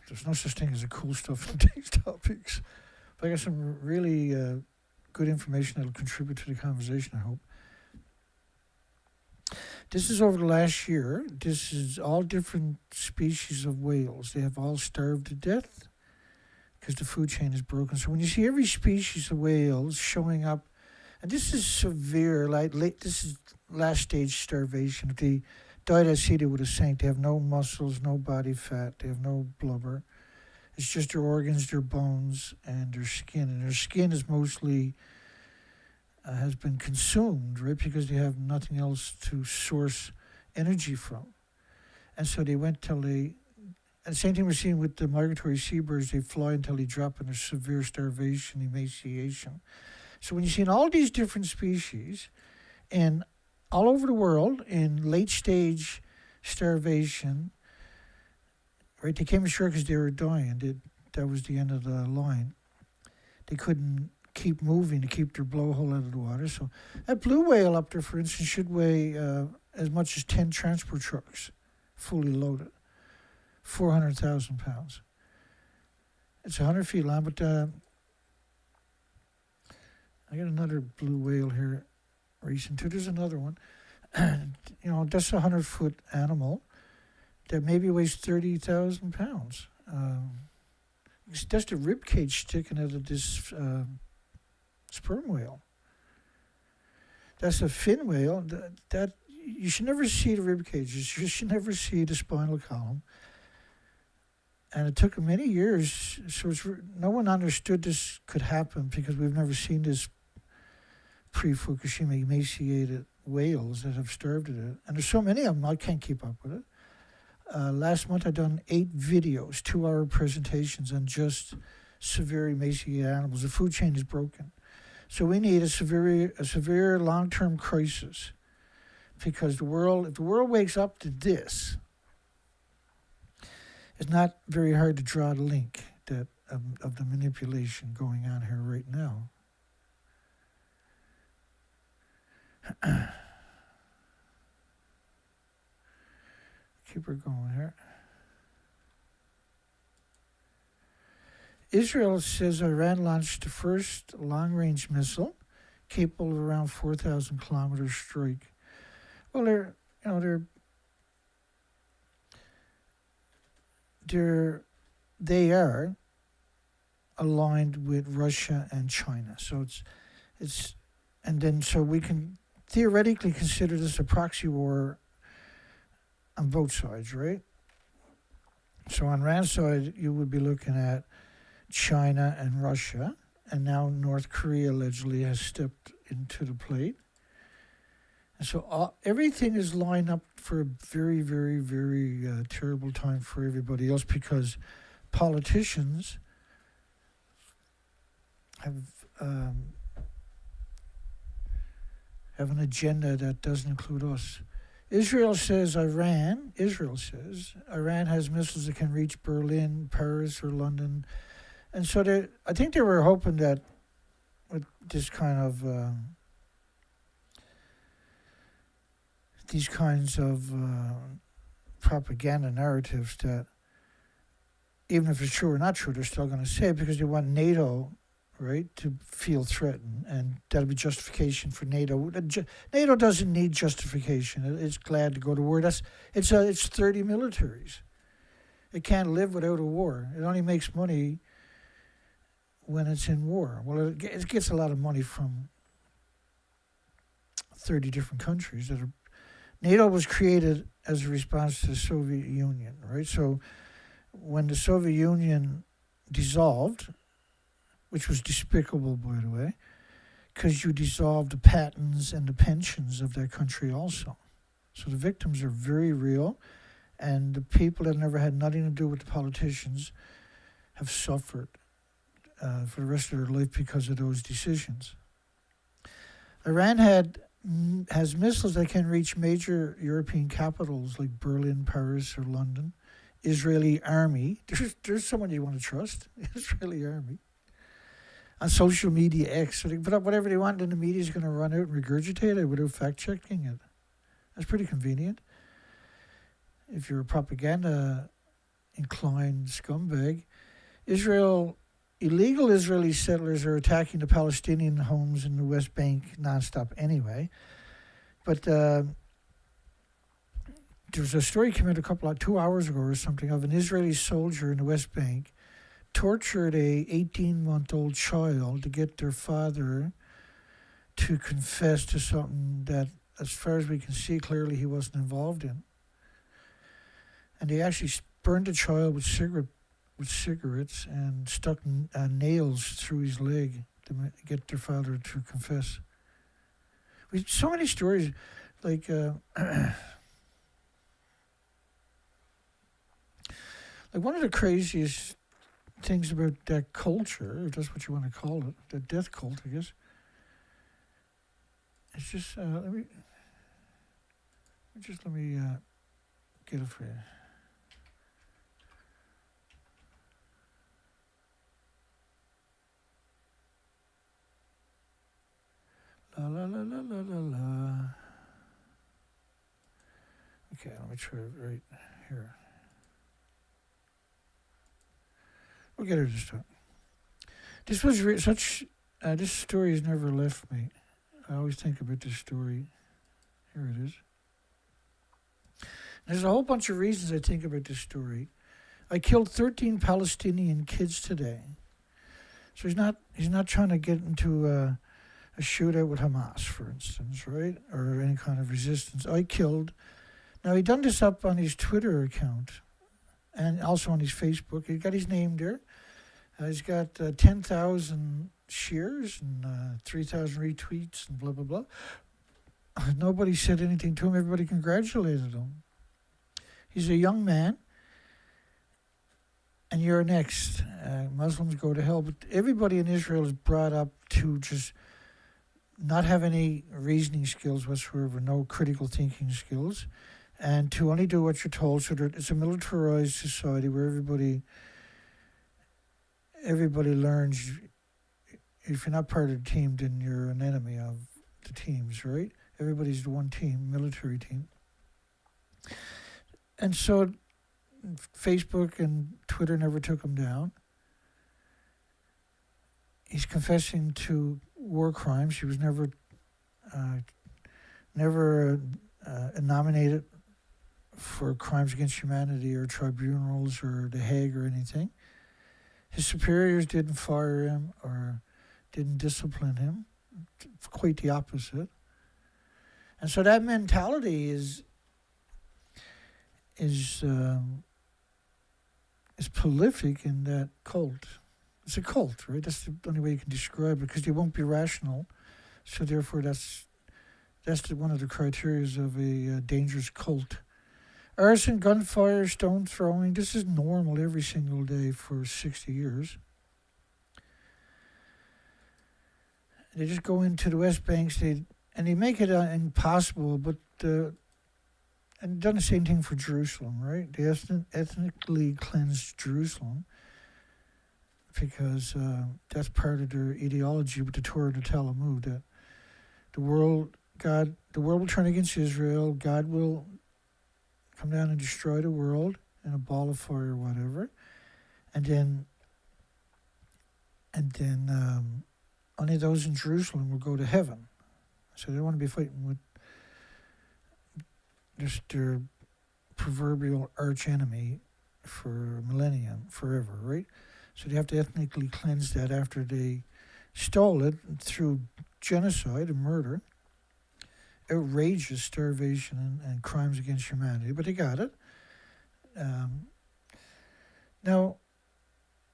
There's no such thing as a cool stuff in today's topics. But I got some really good information that will contribute to the conversation, I hope. This is over the last year. This is all different species of whales. They have all starved to death because the food chain is broken. So when you see every species of whales showing up, and this is severe, this is last stage starvation. If they died at sea, they would have sank. They have no muscles, no body fat. They have no blubber. It's just their organs, their bones, and their skin. And their skin is mostly has been consumed, right? Because they have nothing else to source energy from. And so they went till and the same thing we're seeing with the migratory seabirds, they fly until they drop into severe starvation, emaciation. So when you see in all these different species, and all over the world, in late stage starvation, right? They came ashore because they were dying. That was the end of the line. They couldn't keep moving to keep their blowhole out of the water. So that blue whale up there, for instance, should weigh as much as 10 transport trucks, fully loaded, 400,000 pounds. It's 100 feet long, but I got another blue whale here recent too. There's another one. That's a 100-foot animal that maybe weighs 30,000 pounds. That's the rib cage sticking out of this sperm whale. That's a fin whale. That you should never see the rib cages. You should never see the spinal column. And it took many years. So no one understood this could happen because we've never seen this pre-Fukushima emaciated whales that have starved to death. And there's so many of them, I can't keep up with it. Last month I done 8 videos, 2-hour presentations on just severe emaciated animals. The food chain is broken. So we need a severe long-term crisis, because if the world wakes up to this, it's not very hard to draw the link that of the manipulation going on here right now. Keep her going here. Israel says Iran launched the first long-range missile capable of around 4,000 kilometers strike. Well, they are aligned with Russia and China. So so we can theoretically consider this a proxy war on both sides, right? So on Iran's side, you would be looking at China and Russia, and now North Korea allegedly has stepped into the plate. And so everything is lined up for a very, very, very terrible time for everybody else, because politicians have an agenda that doesn't include us. Israel says Iran has missiles that can reach Berlin, Paris, or London. And so I think they were hoping that with this kind of these kinds of propaganda narratives, that even if it's true or not true, they're still going to say it, because they want NATO, right, to feel threatened, and that'll be justification for NATO. NATO doesn't need justification. It's glad to go to war. It's 30 militaries. It can't live without a war. It only makes money when it's in war. Well, it gets a lot of money from 30 different countries. NATO was created as a response to the Soviet Union, right? So when the Soviet Union dissolved, which was despicable, by the way, because you dissolved the patents and the pensions of that country also. So the victims are very real, and the people that never had nothing to do with the politicians have suffered for the rest of their life because of those decisions. Iran has missiles that can reach major European capitals like Berlin, Paris, or London. Israeli army. There's someone you want to trust. Israeli army. On social media X. So they put up whatever they want, and the media is going to run out and regurgitate it without fact-checking it. That's pretty convenient. If you're a propaganda-inclined scumbag. Illegal Israeli settlers are attacking the Palestinian homes in the West Bank nonstop anyway. But there was a story came out 2 hours ago or something of an Israeli soldier in the West Bank tortured a 18-month-old child to get their father to confess to something that, as far as we can see, clearly he wasn't involved in. And they actually burned the child with cigarettes and stuck nails through his leg to get their father to confess. So many stories, like like one of the craziest things about that culture, if that's what you want to call it, the death cult, I guess. It's just let me get it for you. La la la la la la la. Okay, let me try it right here. We'll get her this time. This was this story has never left me. I always think about this story. Here it is. There's a whole bunch of reasons I think about this story. I killed 13 Palestinian kids today. So he's not trying to get into a shootout with Hamas, for instance, right? Or any kind of resistance. Now he done this up on his Twitter account and also on his Facebook. He got his name there. He's got 10,000 shares and 3,000 retweets and blah, blah, blah. Nobody said anything to him. Everybody congratulated him. He's a young man. And you're next. Muslims go to hell. But everybody in Israel is brought up to just not have any reasoning skills whatsoever, no critical thinking skills, and to only do what you're told. So that it's a militarized society where everybody learns. If you're not part of the team, then you're an enemy of the teams, right? Everybody's the one team, military team. And so Facebook and Twitter never took him down. He's confessing to war crimes. He was never nominated for crimes against humanity or tribunals or The Hague or anything. His superiors didn't fire him or didn't discipline him. Quite the opposite. And so that mentality is prolific in that cult. It's a cult, right? That's the only way you can describe it, because they won't be rational. So therefore, that's one of the criteria of a dangerous cult. Arson, gunfire, stone throwing, this is normal every single day for 60 years. They just go into the West Banks, and they make it impossible, but and done the same thing for Jerusalem, right? They ethnically cleansed Jerusalem because that's part of their ideology with the Torah and the Talmud, that the world will turn against Israel. God will come down and destroy the world in a ball of fire or whatever, and then only those in Jerusalem will go to heaven. So they don't want to be fighting with just their proverbial arch enemy for a millennium, forever, right? So they have to ethnically cleanse that after they stole it through genocide and murder, outrageous starvation and crimes against humanity, but they got it. Now,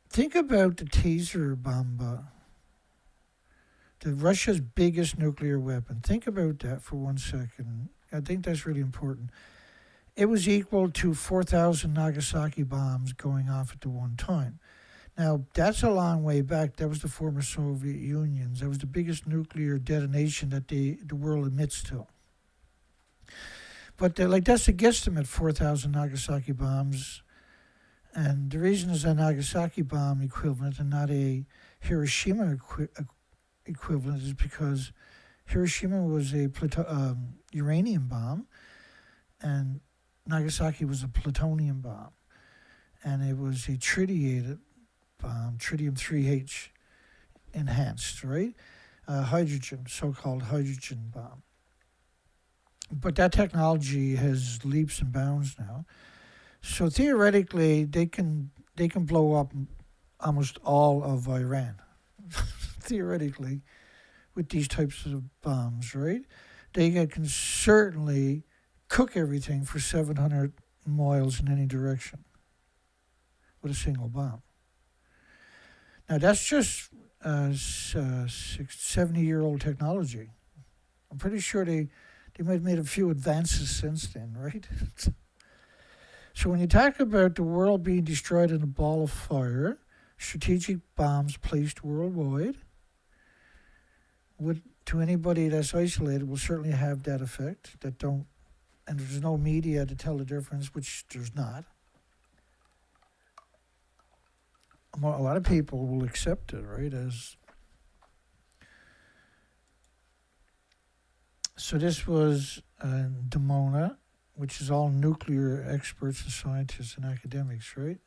think about the taser bomb, the Russia's biggest nuclear weapon. Think about that for 1 second. I think that's really important. It was equal to 4,000 Nagasaki bombs going off at the one time. Now, that's a long way back. That was the former Soviet Union. That was the biggest nuclear detonation that the world admits to. But that's a guesstimate, 4,000 Nagasaki bombs. And the reason is a Nagasaki bomb equivalent and not a Hiroshima equivalent is because Hiroshima was a uranium bomb, and Nagasaki was a plutonium bomb, and it was a tritiated bomb, tritium-3H enhanced, right? Hydrogen, so-called hydrogen bomb. But that technology has leaps and bounds now. So theoretically, they can blow up almost all of Iran. Theoretically, with these types of bombs, right? They can certainly cook everything for 700 miles in any direction with a single bomb. Now, that's just 70-year-old technology. I'm pretty sure they might have made a few advances since then, right? So when you talk about the world being destroyed in a ball of fire, strategic bombs placed worldwide, to anybody that's isolated will certainly have that effect, and there's no media to tell the difference, which there's not. A lot of people will accept it, right? So this was Dimona, which is all nuclear experts and scientists and academics, right?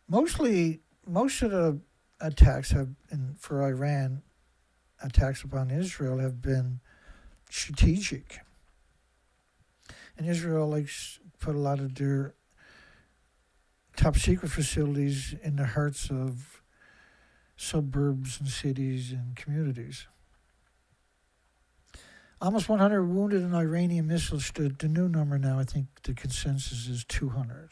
Most of the attacks for Iran, attacks upon Israel have been strategic. And Israel put a lot of their top secret facilities in the hearts of suburbs and cities and communities. Almost 100 wounded in Iranian missiles. The new number now, I think the consensus is 200.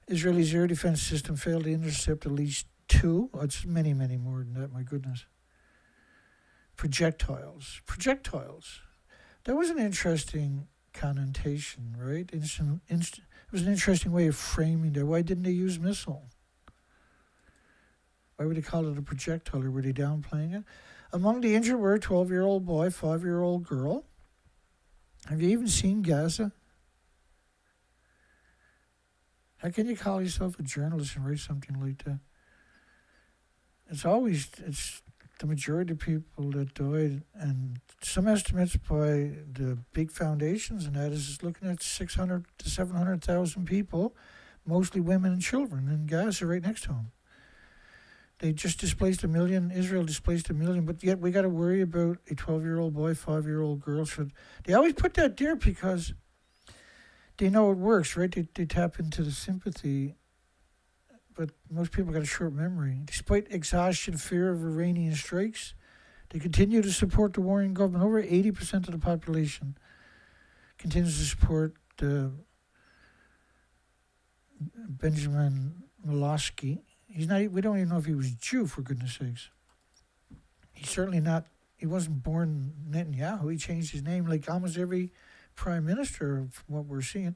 Israel's air defense system failed to intercept at least 2. Oh, it's many, many more than that, my goodness. Projectiles. That was an interesting connotation, right? It was an interesting way of framing that. Why didn't they use missile? Why would they call it a projectile, or were they downplaying it? Among the injured were a 12-year-old boy, 5-year-old girl. Have you even seen Gaza? How can you call yourself a journalist and write something like that? It's the majority of people that died, and some estimates by the big foundations and that is looking at 600 to 700,000 people, mostly women and children, in Gaza right next to them. They just displaced 1 million. Israel displaced 1 million, but yet we got to worry about a 12-year-old boy, 5-year-old girl. So they always put that there because they know it works, right? They tap into the sympathy, but most people got a short memory. Despite exhaustion, fear of Iranian strikes, they continue to support the warring government. Over 80% of the population continues to support Benjamin Milosky. He's not. We don't even know if he was Jew, for goodness sakes. He's certainly not. He wasn't born Netanyahu. He changed his name like almost every prime minister of what we're seeing.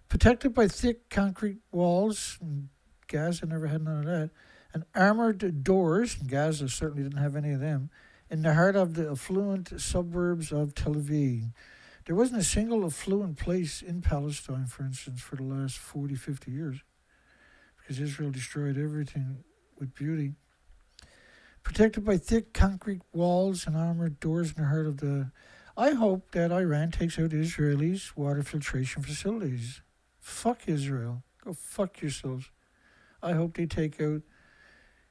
Protected by thick concrete walls, and Gaza never had none of that, and armored doors, and Gaza certainly didn't have any of them, in the heart of the affluent suburbs of Tel Aviv. There wasn't a single affluent place in Palestine, for instance, for the last 40, 50 years. Because Israel destroyed everything with beauty. Protected by thick concrete walls and armored doors in the heart of the... I hope that Iran takes out Israelis' water filtration facilities. Fuck Israel. Go fuck yourselves. I hope they take out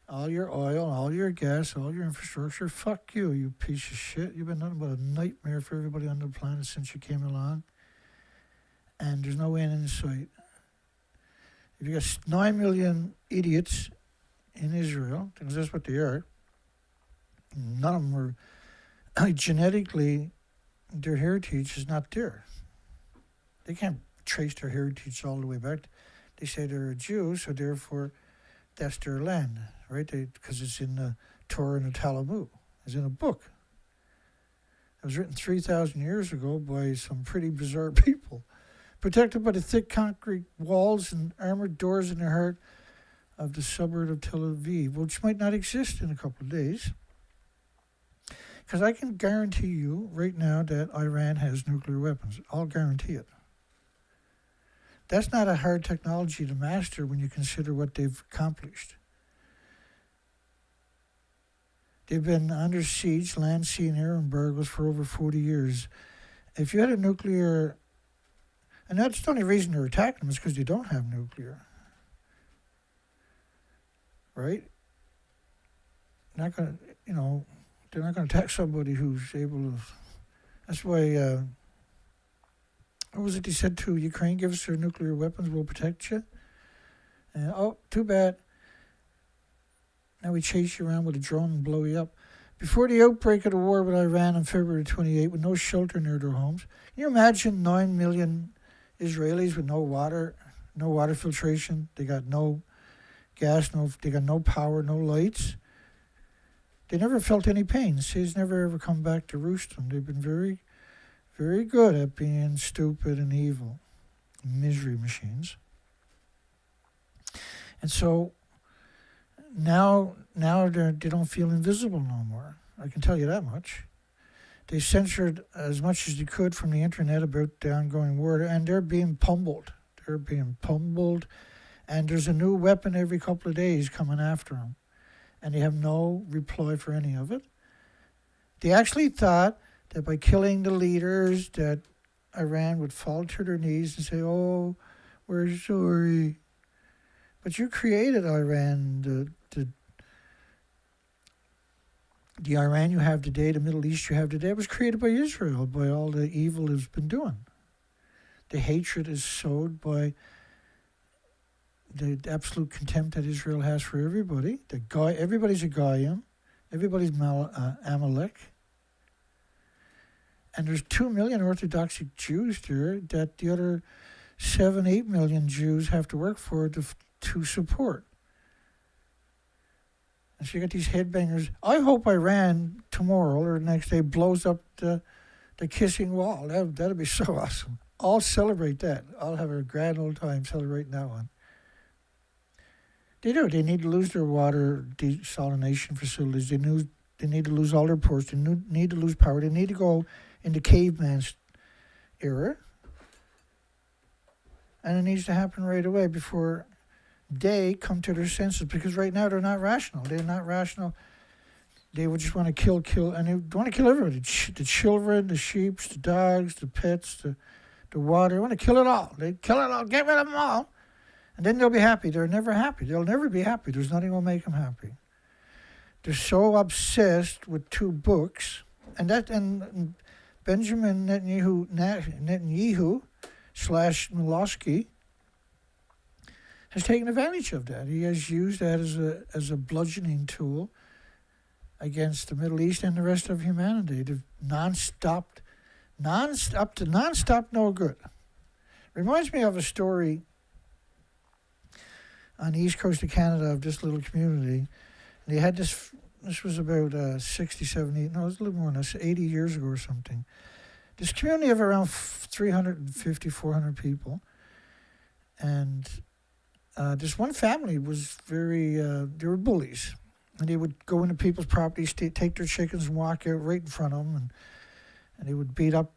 all your oil, all your gas, all your infrastructure. Fuck you, you piece of shit. You've been nothing but a nightmare for everybody on the planet since you came along. And there's no end in sight. If you got 9 million idiots in Israel, because that's what they are, none of them are genetically, their heritage is not there. They can't trace their heritage all the way back. They say they're a Jew, so therefore that's their land, right? Because it's in the Torah and the Talmud. It's in a book. It was written 3,000 years ago by some pretty bizarre people. Protected by the thick concrete walls and armored doors in the heart of the suburb of Tel Aviv, which might not exist in a couple of days. Because I can guarantee you right now that Iran has nuclear weapons. I'll guarantee it. That's not a hard technology to master when you consider what they've accomplished. They've been under siege, land, sea, and air embargoes for over 40 years. If you had a nuclear... And that's the only reason they're attacking them is because they don't have nuclear. Right? Not going to, they're not going to attack somebody who's able to... That's why, what was it they said to Ukraine? Give us their nuclear weapons, we'll protect you. Oh, too bad. Now we chase you around with a drone and blow you up. Before the outbreak of the war with Iran on February 28, with no shelter near their homes, can you imagine 9 million Israelis with no water filtration? They got no gas, they got no power, no lights. They never felt any pain. Cities never ever come back to roost them. They've been very, very good at being stupid and evil. Misery machines. And so now they don't feel invisible no more. I can tell you that much. They censored as much as they could from the internet about the ongoing war, and they're being pummeled. And there's a new weapon every couple of days coming after them. And they have no reply for any of it. They actually thought that by killing the leaders that Iran would fall to their knees and say, oh, we're sorry. But you created Iran, the Iran you have today, the Middle East you have today, was created by Israel, by all the evil it's been doing. The hatred is sowed by the absolute contempt that Israel has for everybody. Everybody's a Goyim. Everybody's Amalek. And there's 2 million Orthodox Jews there that the other 7-8 million Jews have to work for to support. And so you got these headbangers. I hope Iran tomorrow or the next day blows up the kissing wall. That'd be so awesome. I'll celebrate that. I'll have a grand old time celebrating that one. They do. They need to lose their water desalination facilities. They need to lose all their ports. They need to lose power. They need to go into caveman's era. And it needs to happen right away before they come to their senses, because right now they're not rational. They're not rational. They would just want to kill, and they want to kill everybody. The children, the sheep, the dogs, the pets, the water. They want to kill it all. They kill it all, get rid of them all. And then they'll be happy. They're never happy. They'll never be happy. There's nothing will make them happy. They're so obsessed with 2 books, and Benjamin Netanyahu / Milosky has taken advantage of that. He has used that as a bludgeoning tool against the Middle East and the rest of humanity. The non-stop no good. Reminds me of a story on the east coast of Canada of this little community. And they had this was about 60, 70, no, it was a little more than this, 80 years ago or something. This community of around 350, 400 people. And this one family was they were bullies. And they would go into people's properties, take their chickens and walk out right in front of them. And they would beat up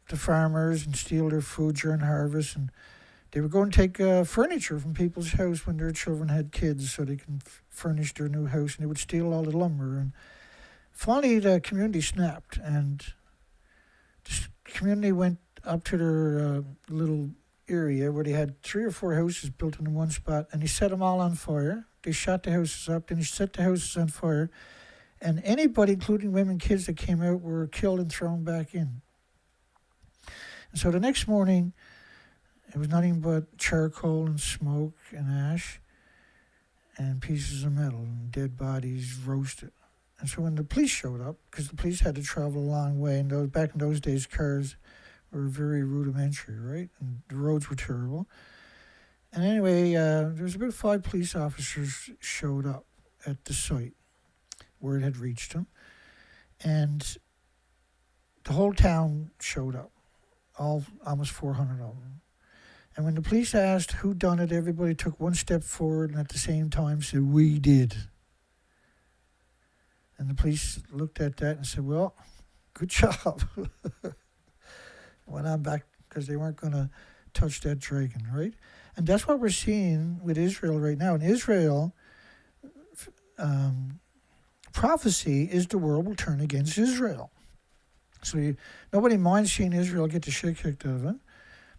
the farmers and steal their food during harvest. And they would go and take furniture from people's house when their children had kids so they can furnish their new house. And they would steal all the lumber. And finally, the community snapped. And the community went up to their little area where they had 3 or 4 houses built in one spot. And they set them all on fire. They shot the houses up. Then they set the houses on fire. And anybody, including women, kids that came out, were killed and thrown back in. And so the next morning, it was nothing but charcoal and smoke and ash and pieces of metal and dead bodies roasted. And so when the police showed up, because the police had to travel a long way, and back in those days, cars were very rudimentary, right? And the roads were terrible. And anyway, there was about 5 police officers showed up at the site where it had reached them. And the whole town showed up, almost 400 of them. And when the police asked who done it, everybody took one step forward and at the same time said, "We did." And the police looked at that and said, "Well, good job." Went on back because they weren't going to touch that dragon, right? And that's what we're seeing with Israel right now. In Israel, prophecy is the world will turn against Israel. So nobody minds seeing Israel get the shit kicked out of it.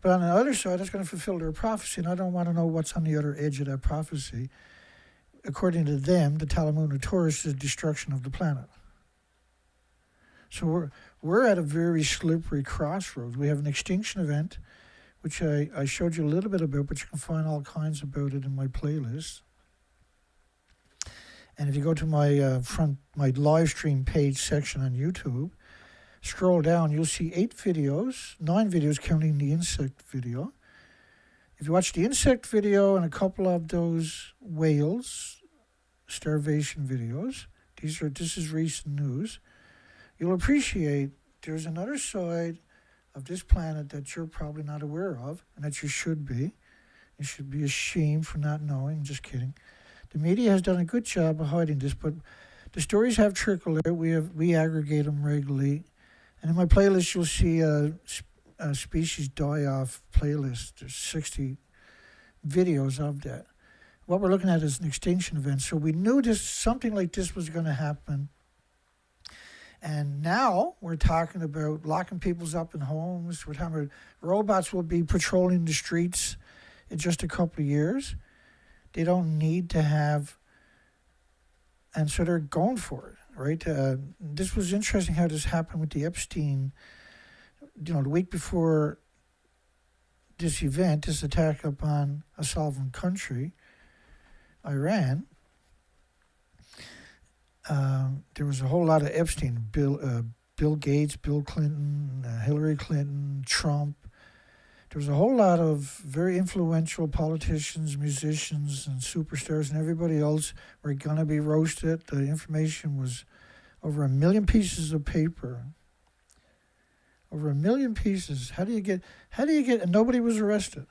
But on the other side, it's going to fulfill their prophecy, and I don't want to know what's on the other edge of that prophecy. According to them, the Talmud of Torah is the destruction of the planet. So we're at a very slippery crossroads. We have an extinction event, which I showed you a little bit about, but you can find all kinds about it in my playlist. And if you go to my my live stream page section on YouTube, scroll down, you'll see 9 videos counting the insect video. If you watch the insect video and a couple of those whales starvation videos, this is recent news, you'll appreciate there's another side of this planet that you're probably not aware of and that you should be. You should be ashamed for not knowing. Just kidding. The media has done a good job of hiding this, but the stories have trickled out. We aggregate them regularly. And in my playlist, you'll see a species die-off playlist. There's 60 videos of that. What we're looking at is an extinction event. So we knew something like this was going to happen. And now we're talking about locking people up in homes. We're talking about robots will be patrolling the streets in just a couple of years. They don't need to have, and so they're going for it. Right, this was interesting how this happened with the Epstein. The week before this event, this attack upon a sovereign country, Iran. There was a whole lot of Epstein, Bill Gates, Bill Clinton, Hillary Clinton, Trump. There was a whole lot of very influential politicians, musicians, and superstars, and everybody else were going to be roasted. The information was over 1 million pieces of paper. Over 1 million pieces. How do you get, and nobody was arrested.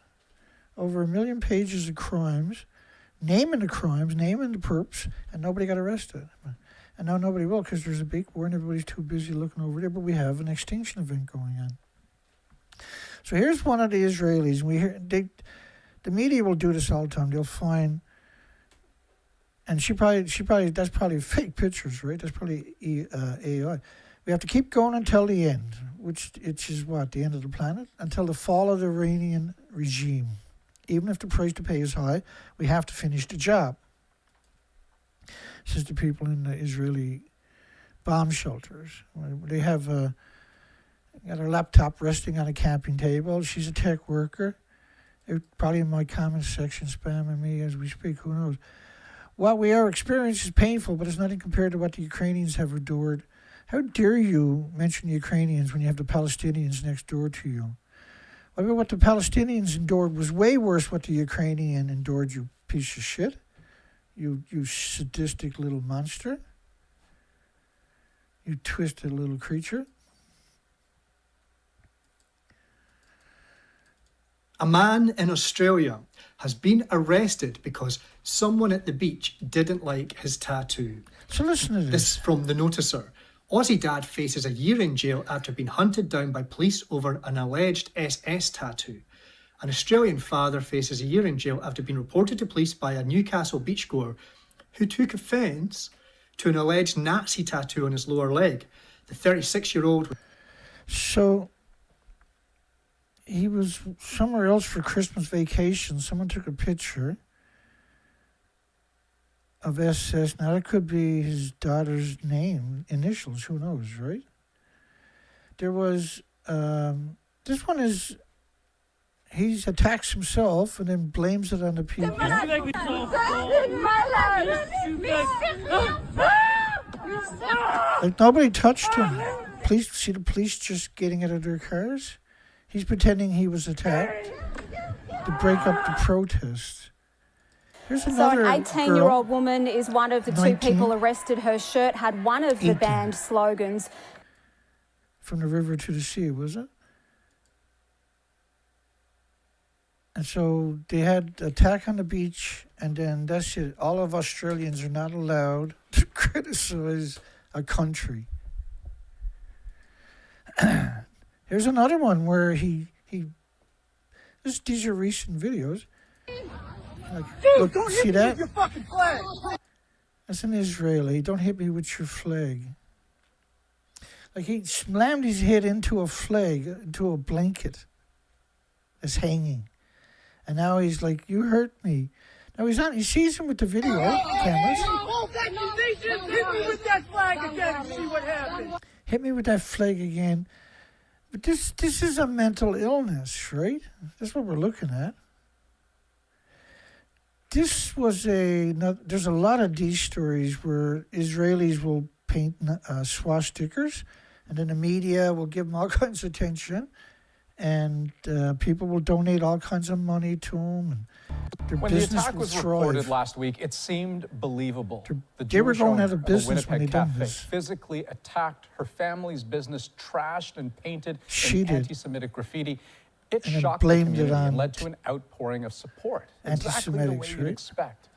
Over 1 million pages of crimes naming the crimes, naming the perps, and nobody got arrested. And now nobody will because there's a big war and everybody's too busy looking over there, but we have an extinction event going on. So here's one of the Israelis. The media will do this all the time. They'll find, and that's probably fake pictures, right? That's probably AI. We have to keep going until the end, which is what, the end of the planet? Until the fall of the Iranian regime. Even if the price to pay is high, we have to finish the job. Says the people in the Israeli bomb shelters. They have got her laptop resting on a camping table. She's a tech worker. They're probably in my comment section spamming me as we speak. Who knows? What we are experiencing is painful, but it's nothing compared to what the Ukrainians have endured. How dare you mention the Ukrainians when you have the Palestinians next door to you? What the Palestinians endured was way worse what the Ukrainian endured, you piece of shit. You sadistic little monster. You twisted little creature. A man in Australia has been arrested because someone at the beach didn't like his tattoo. So listen to this. This is from The Noticer. Aussie dad faces a year in jail after being hunted down by police over an alleged SS tattoo. An Australian father faces a year in jail after being reported to police by a Newcastle beachgoer who took offence to an alleged Nazi tattoo on his lower leg. The 36-year-old... So he was somewhere else for Christmas vacation. Someone took a picture of SS. Now, that could be his daughter's name, initials, who knows, right? There was, this one is, he attacks himself and then blames it on the people. Like, nobody touched him. Please see the police just getting out of their cars. He's pretending he was attacked to break up the protest. Here's another an 18-year-old woman is one of the 2 people arrested. Her shirt had one of the banned slogans. From the river to the sea, was it? And so they had attack on the beach, and then that's it. All of Australians are not allowed to criticize a country. Here's another one where these are recent videos. Like, look, see that? That's an Israeli. Don't hit me with your flag. Like, he slammed his head into a flag, into a blanket that's hanging. And now he's like, you hurt me. Now he sees him with the video cameras. Hit me with that flag again and see what happens. Hit me with that flag again. But this is a mental illness, right? That's what we're looking at. There's a lot of these stories where Israelis will paint swastikas, and then the media will give them all kinds of attention, and people will donate all kinds of money to them, and their when the business attack will was thrive. reported last week, it seemed believable. They were going out of business when they done Cafe this. physically attacked her family's business, trashed and painted She did. anti-Semitic graffiti. It And then shocked the blamed it community and on led to an outpouring of support. Exactly the way anti-Semitics, you'd right? expect.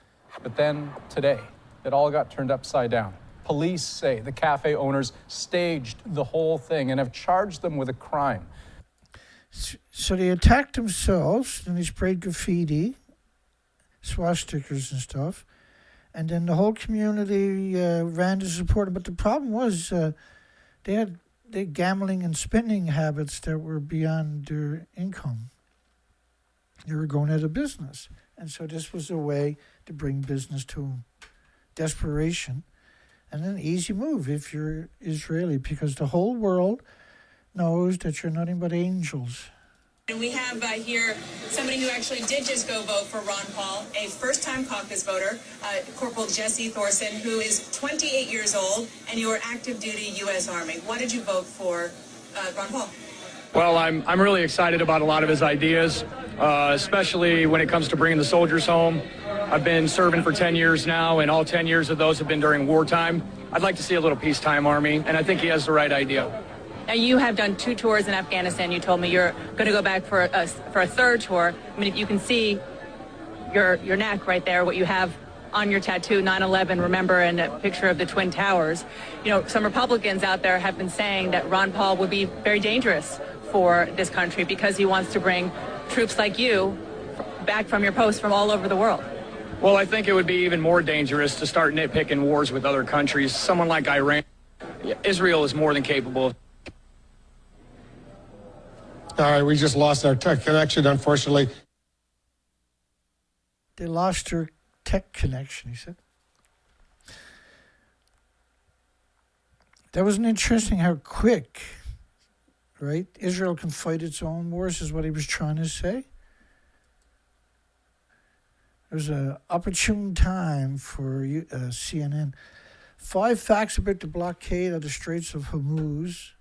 But then today, it all got turned upside down. Police say the cafe owners staged the whole thing and have charged them with a crime. So they attacked themselves, and they sprayed graffiti, swastikas and stuff, and then the whole community ran to support them. But the problem was they had gambling and spending habits that were beyond their income. They were going out of business. And so this was a way to bring business to them. Desperation. And an easy move if you're Israeli, because the whole world knows that you're nothing but angels. And we have here somebody who actually did just go vote for Ron Paul, a first-time caucus voter, Corporal Jesse Thorson, who is 28 years old, and you are active duty U.S. Army. Why did you vote for Ron Paul? Well, I'm really excited about a lot of his ideas, especially when it comes to bringing the soldiers home. I've been serving for 10 years now, and all 10 years of those have been during wartime. I'd like to see a little peacetime army, and I think he has the right idea. Now, you have done 2 tours in Afghanistan. You told me you're going to go back for a third tour. I mean, if you can see your neck right there, what you have on your tattoo, 9/11, remember, and a picture of the Twin Towers. You know, some Republicans out there have been saying that Ron Paul would be very dangerous for this country because he wants to bring troops like you back from your post from all over the world. Well, I think it would be even more dangerous to start nitpicking wars with other countries. Someone like Iran, Israel is more than capable of. All right, we just lost our tech connection, unfortunately. They lost their tech connection, he said. That was interesting how quick, right? Israel can fight its own wars is what he was trying to say. It was an opportune time for CNN. 5 facts about the blockade of the Straits of Hormuz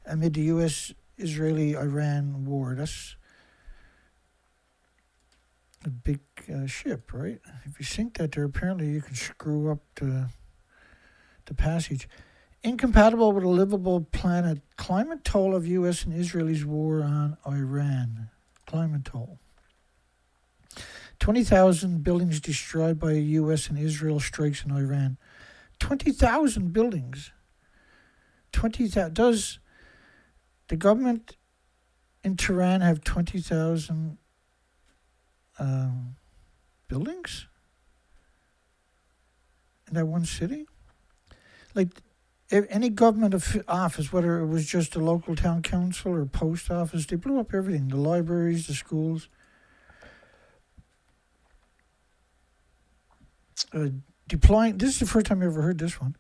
amid the U.S.-Israeli-Iran war. That's a big ship, right? If you sink that there, apparently you can screw up the passage. Incompatible with a livable planet. Climate toll of U.S. and Israel's war on Iran. Climate toll. 20,000 buildings destroyed by U.S. and Israel strikes in Iran. 20,000 buildings. 20,000. Does the government in Tehran have 20,000 buildings in that one city? Like, if any government office, whether it was just a local town council or post office, they blew up everything. The libraries, the schools. Deploying, this is the first time I ever heard this one,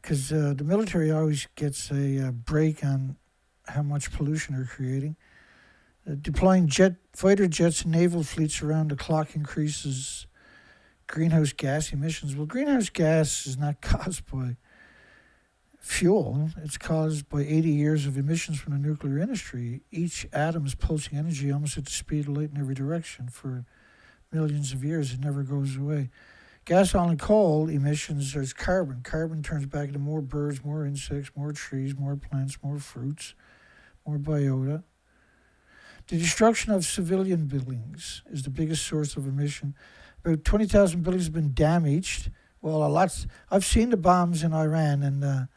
because the military always gets a break on how much pollution they're creating. Deploying fighter jets and naval fleets around the clock increases greenhouse gas emissions. Well, greenhouse gas is not caused by fuel. It's caused by 80 years of emissions from the nuclear industry. Each atom is pulsing energy almost at the speed of light in every direction for millions of years. It never goes away. Gas, oil, and coal emissions, there's carbon. Carbon turns back into more birds, more insects, more trees, more plants, more fruits, more biota. The destruction of civilian buildings is the biggest source of emission. About 20,000 buildings have been damaged. Well, I've seen the bombs in Iran, and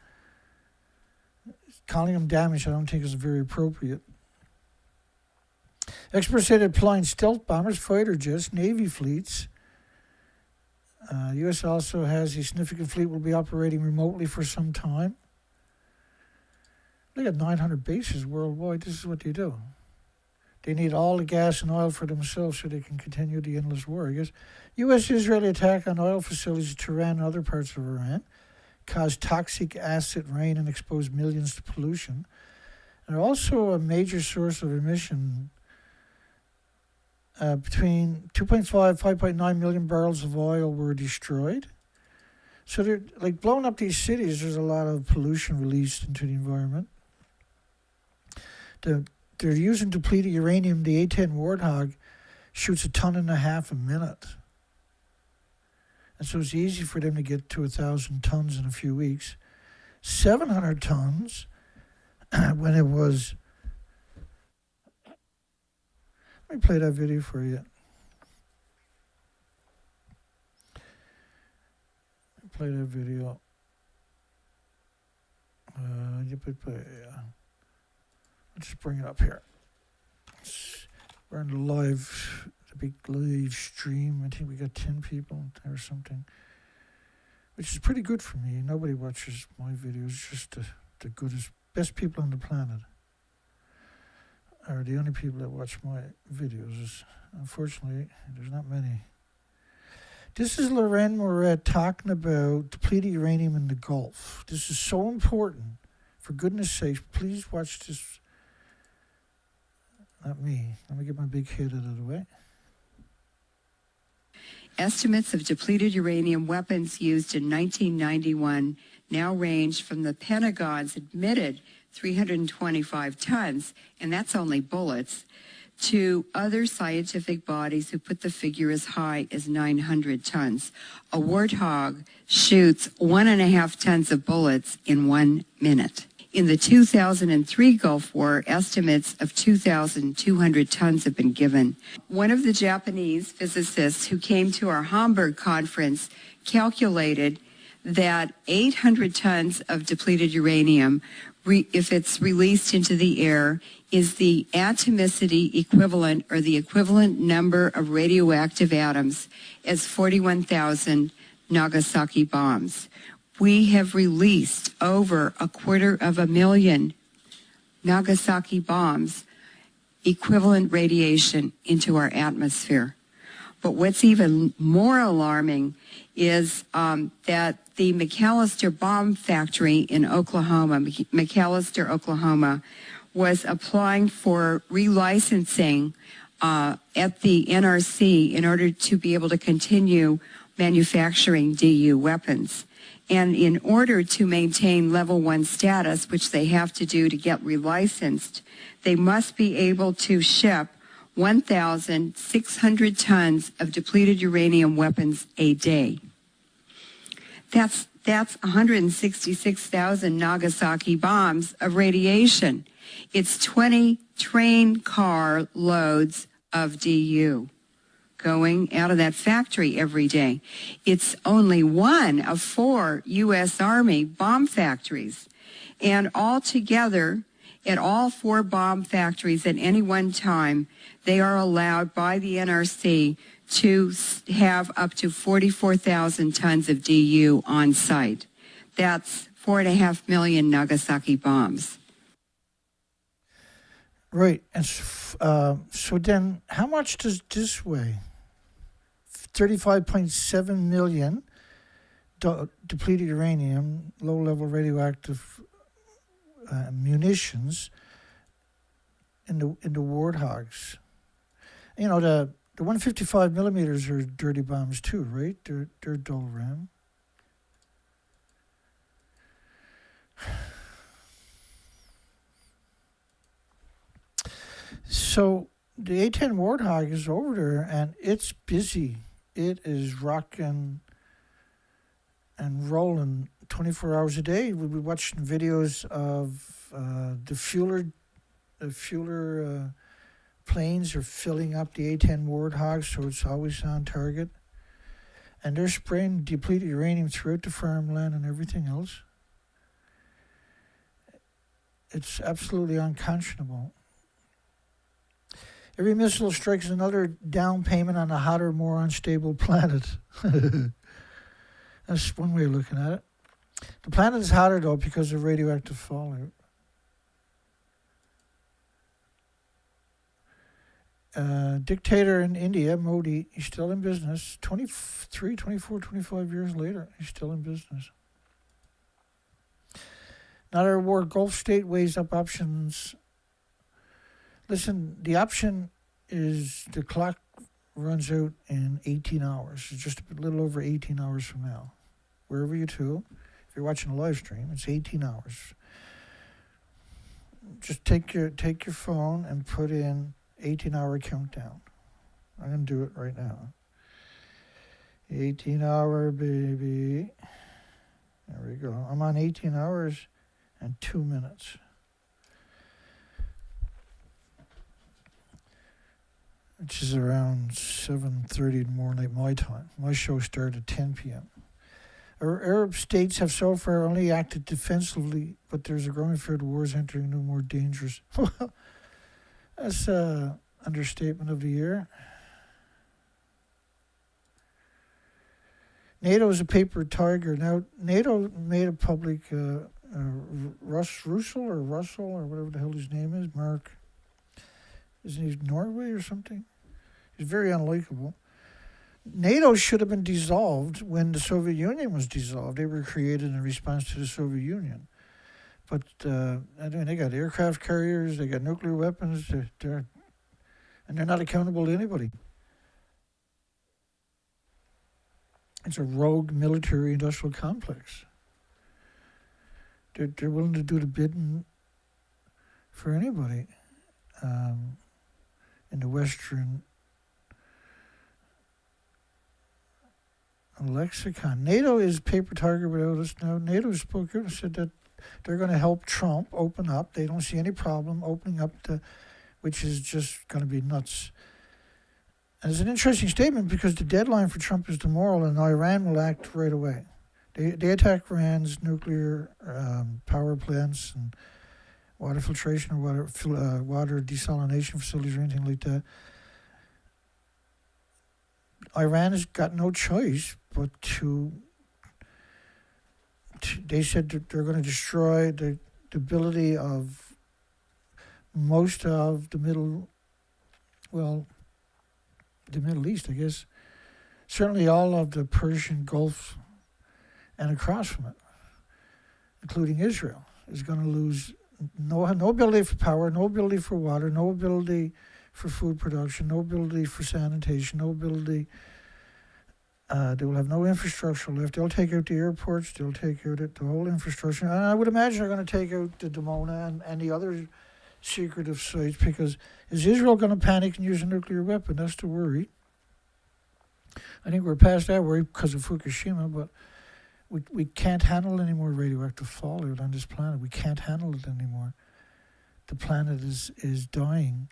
calling them damaged I don't think is very appropriate. Experts say they're deploying stealth bombers, fighter jets, Navy fleets. U.S. also has a significant fleet will be operating remotely for some time. They got 900 bases worldwide. This is what they do. They need all the gas and oil for themselves so they can continue the endless war, I guess. U.S.-Israeli attack on oil facilities in Tehran and other parts of Iran caused toxic acid rain and exposed millions to pollution. And they're also a major source of emission. Between 2.5 5.9 million barrels of oil were destroyed. So they're like blowing up these cities. There's a lot of pollution released into the environment. They're using depleted uranium. The A-10 Warthog shoots 1.5 tons a minute. And so it's easy for them to get to 1,000 tons in a few weeks. 700 tons when it was... Let me play that video for you. Play that video. Let's just bring it up here. We're on the big live stream. I think we got 10 people or something, which is pretty good for me. Nobody watches my videos. Just the best people on the planet are the only people that watch my videos. Unfortunately, there's not many. This is Loren Moret talking about depleted uranium in the Gulf. This is so important. For goodness sake, please watch this. Not me. Let me get my big head out of the way. Estimates of depleted uranium weapons used in 1991 now range from the Pentagon's admitted 325 tons, and that's only bullets, to other scientific bodies who put the figure as high as 900 tons. A Warthog shoots 1.5 tons of bullets in 1 minute. In the 2003 Gulf War, estimates of 2,200 tons have been given. One of the Japanese physicists who came to our Hamburg conference calculated that 800 tons of depleted uranium, if it's released into the air, is the atomicity equivalent, or the equivalent number of radioactive atoms, as 41,000 Nagasaki bombs. We have released over 250,000 Nagasaki bombs, equivalent radiation, into our atmosphere. But what's even more alarming is that the McAllister bomb factory in Oklahoma, McAllister, Oklahoma, was applying for relicensing at the NRC in order to be able to continue manufacturing DU weapons. And in order to maintain level 1 status, which they have to do to get relicensed, they must be able to ship 1,600 tons of depleted uranium weapons a day. That's 166,000 Nagasaki bombs of radiation. It's 20 train car loads of DU going out of that factory every day. It's only one of 4 U.S. Army bomb factories. And altogether, at all 4 bomb factories at any one time, they are allowed by the NRC to have up to 44,000 tons of DU on site. That's 4.5 million Nagasaki bombs. Right. And so then how much does this weigh? 35.7 million depleted uranium, low-level radioactive munitions in the Warthogs. You know, the 155 millimeters are dirty bombs too, right? They're dull ram. So the A-10 Warthog is over there, and it's busy. It is rocking and rolling 24 hours a day. We'll be watching videos of the fueler planes are filling up the A-10 Warthog, so it's always on target. And they're spraying depleted uranium throughout the farmland and everything else. It's absolutely unconscionable. Every missile strike is another down payment on a hotter, more unstable planet. That's one way of looking at it. The planet is hotter, though, because of radioactive fallout. Dictator in India, Modi, he's still in business. 23, 24, 25 years later, he's still in business. Another war Gulf state weighs up options. Listen, the option is the clock runs out in 18 hours. It's just a little over 18 hours from now. Wherever you to, if you're watching a live stream, it's 18 hours. Just take your phone and put in 18-hour countdown. I'm going to do it right now. 18-hour, baby. There we go. I'm on 18 hours and 2 minutes. Which is around 7:30 in the morning, my time. My show started at 10 p.m. Our Arab states have so far only acted defensively, but there's a growing fear the war is entering no more dangerous. That's an understatement of the year. NATO is a paper tiger. Now, NATO made a public, Russell or whatever the hell his name is, Mark. Isn't he Norway or something? He's very unlikable. NATO should have been dissolved when the Soviet Union was dissolved. They were created in response to the Soviet Union. But they got aircraft carriers, they got nuclear weapons, and they're not accountable to anybody. It's a rogue military-industrial complex. They're willing to do the bidding for anybody in the Western lexicon. NATO is paper tiger without us now. NATO spoke out and said that they're going to help Trump open up. They don't see any problem opening up, which is just going to be nuts. And it's an interesting statement because the deadline for Trump is tomorrow, and Iran will act right away. They attack Iran's nuclear power plants and water filtration or water desalination facilities or anything like that. Iran has got no choice but to they said that they're going to destroy the ability of most of the Middle East, I guess. Certainly all of the Persian Gulf and across from it, including Israel, is going to lose no ability for power, no ability for water, no ability for food production, no ability for sanitation, no ability. They will have no infrastructure left. They'll take out the airports. They'll take out the whole infrastructure. And I would imagine they're going to take out the Dimona and the other secretive sites, because is Israel going to panic and use a nuclear weapon? That's the worry. I think we're past that worry because of Fukushima, but we can't handle any more radioactive fallout on this planet. We can't handle it anymore. The planet is dying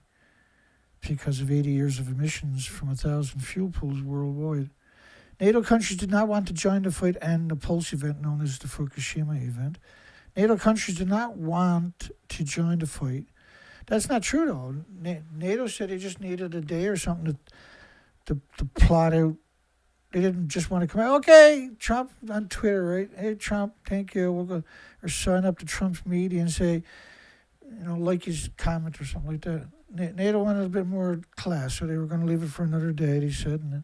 because of 80 years of emissions from 1,000 fuel pools worldwide. NATO countries did not want to join the fight and the pulse event known as the Fukushima event. NATO countries did not want to join the fight. That's not true, though. NATO said they just needed a day or something to plot out. They didn't just want to come out, okay, Trump on Twitter, right? Hey, Trump, thank you. We'll go, or sign up to Trump's media and say, like his comment or something like that. NATO wanted a bit more class, so they were going to leave it for another day, they said. And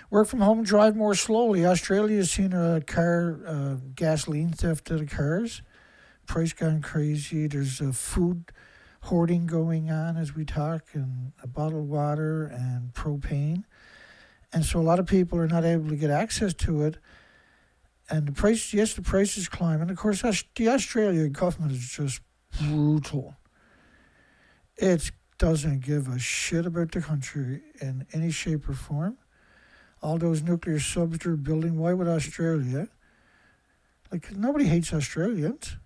work from home, drive more slowly. Australia has seen a car gasoline theft of the cars. Price gone crazy. There's food hoarding going on as we talk, and bottled water and propane. And so a lot of people are not able to get access to it. And the price is climbing. Of course, the Australian government is just brutal. It doesn't give a shit about the country in any shape or form. All those nuclear subs they're building, why would Australia? Nobody hates Australians.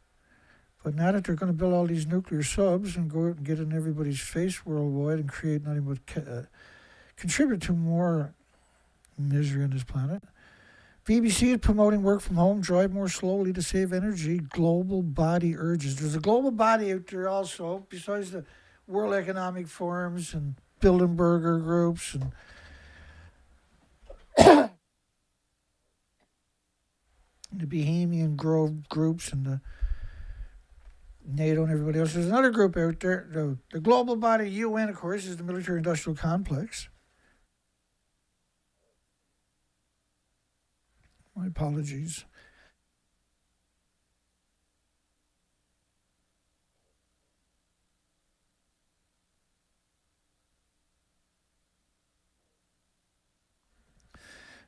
But now that they're going to build all these nuclear subs and go out and get in everybody's face worldwide and create nothing but contribute to more misery on this planet. BBC is promoting work from home, drive more slowly to save energy, global body urges. There's a global body out there also, besides the World Economic Forums and Bilderberger groups and the Bohemian Grove groups and the NATO and everybody else. There's another group out there, the global body, UN, of course, is the military-industrial complex. My apologies.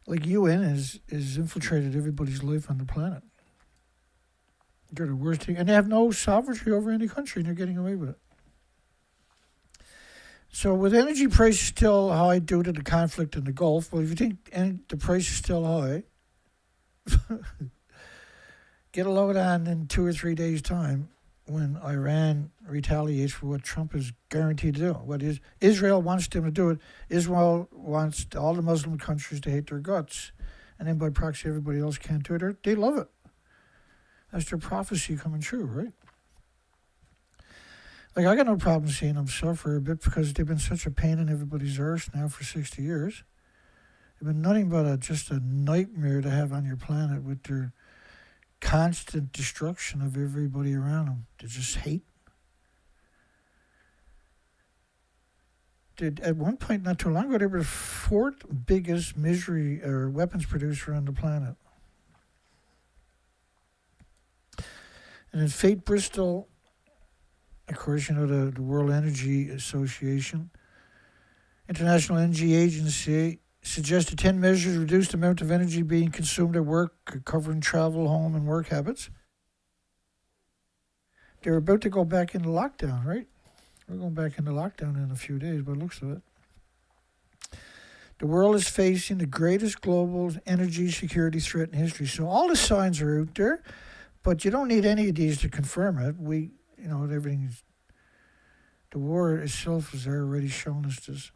UN has infiltrated everybody's life on the planet. They're the worst thing. And they have no sovereignty over any country, and they're getting away with it. So with energy prices still high due to the conflict in the Gulf, well, if you think the price is still high, get a load on in 2 or 3 days' time when Iran retaliates for what Trump is guaranteed to do. What is Israel wants them to do it. Israel wants all the Muslim countries to hate their guts. And then by proxy, everybody else can't do it. They love it. That's their prophecy coming true, right? I got no problem seeing them suffer a bit because they've been such a pain in everybody's arse now for 60 years. They've been nothing but just a nightmare to have on your planet with their constant destruction of everybody around them. They just hate. At one point, not too long ago, they were the fourth biggest misery or weapons producer on the planet. And in Fate Bristol, of course, the World Energy Association, International Energy Agency, suggested 10 measures to reduce the amount of energy being consumed at work, covering travel, home, and work habits. They're about to go back into lockdown, right? We're going back into lockdown in a few days by the looks of it. The world is facing the greatest global energy security threat in history. So all the signs are out there, but you don't need any of these to confirm it. Everything's, the war itself has already shown us this.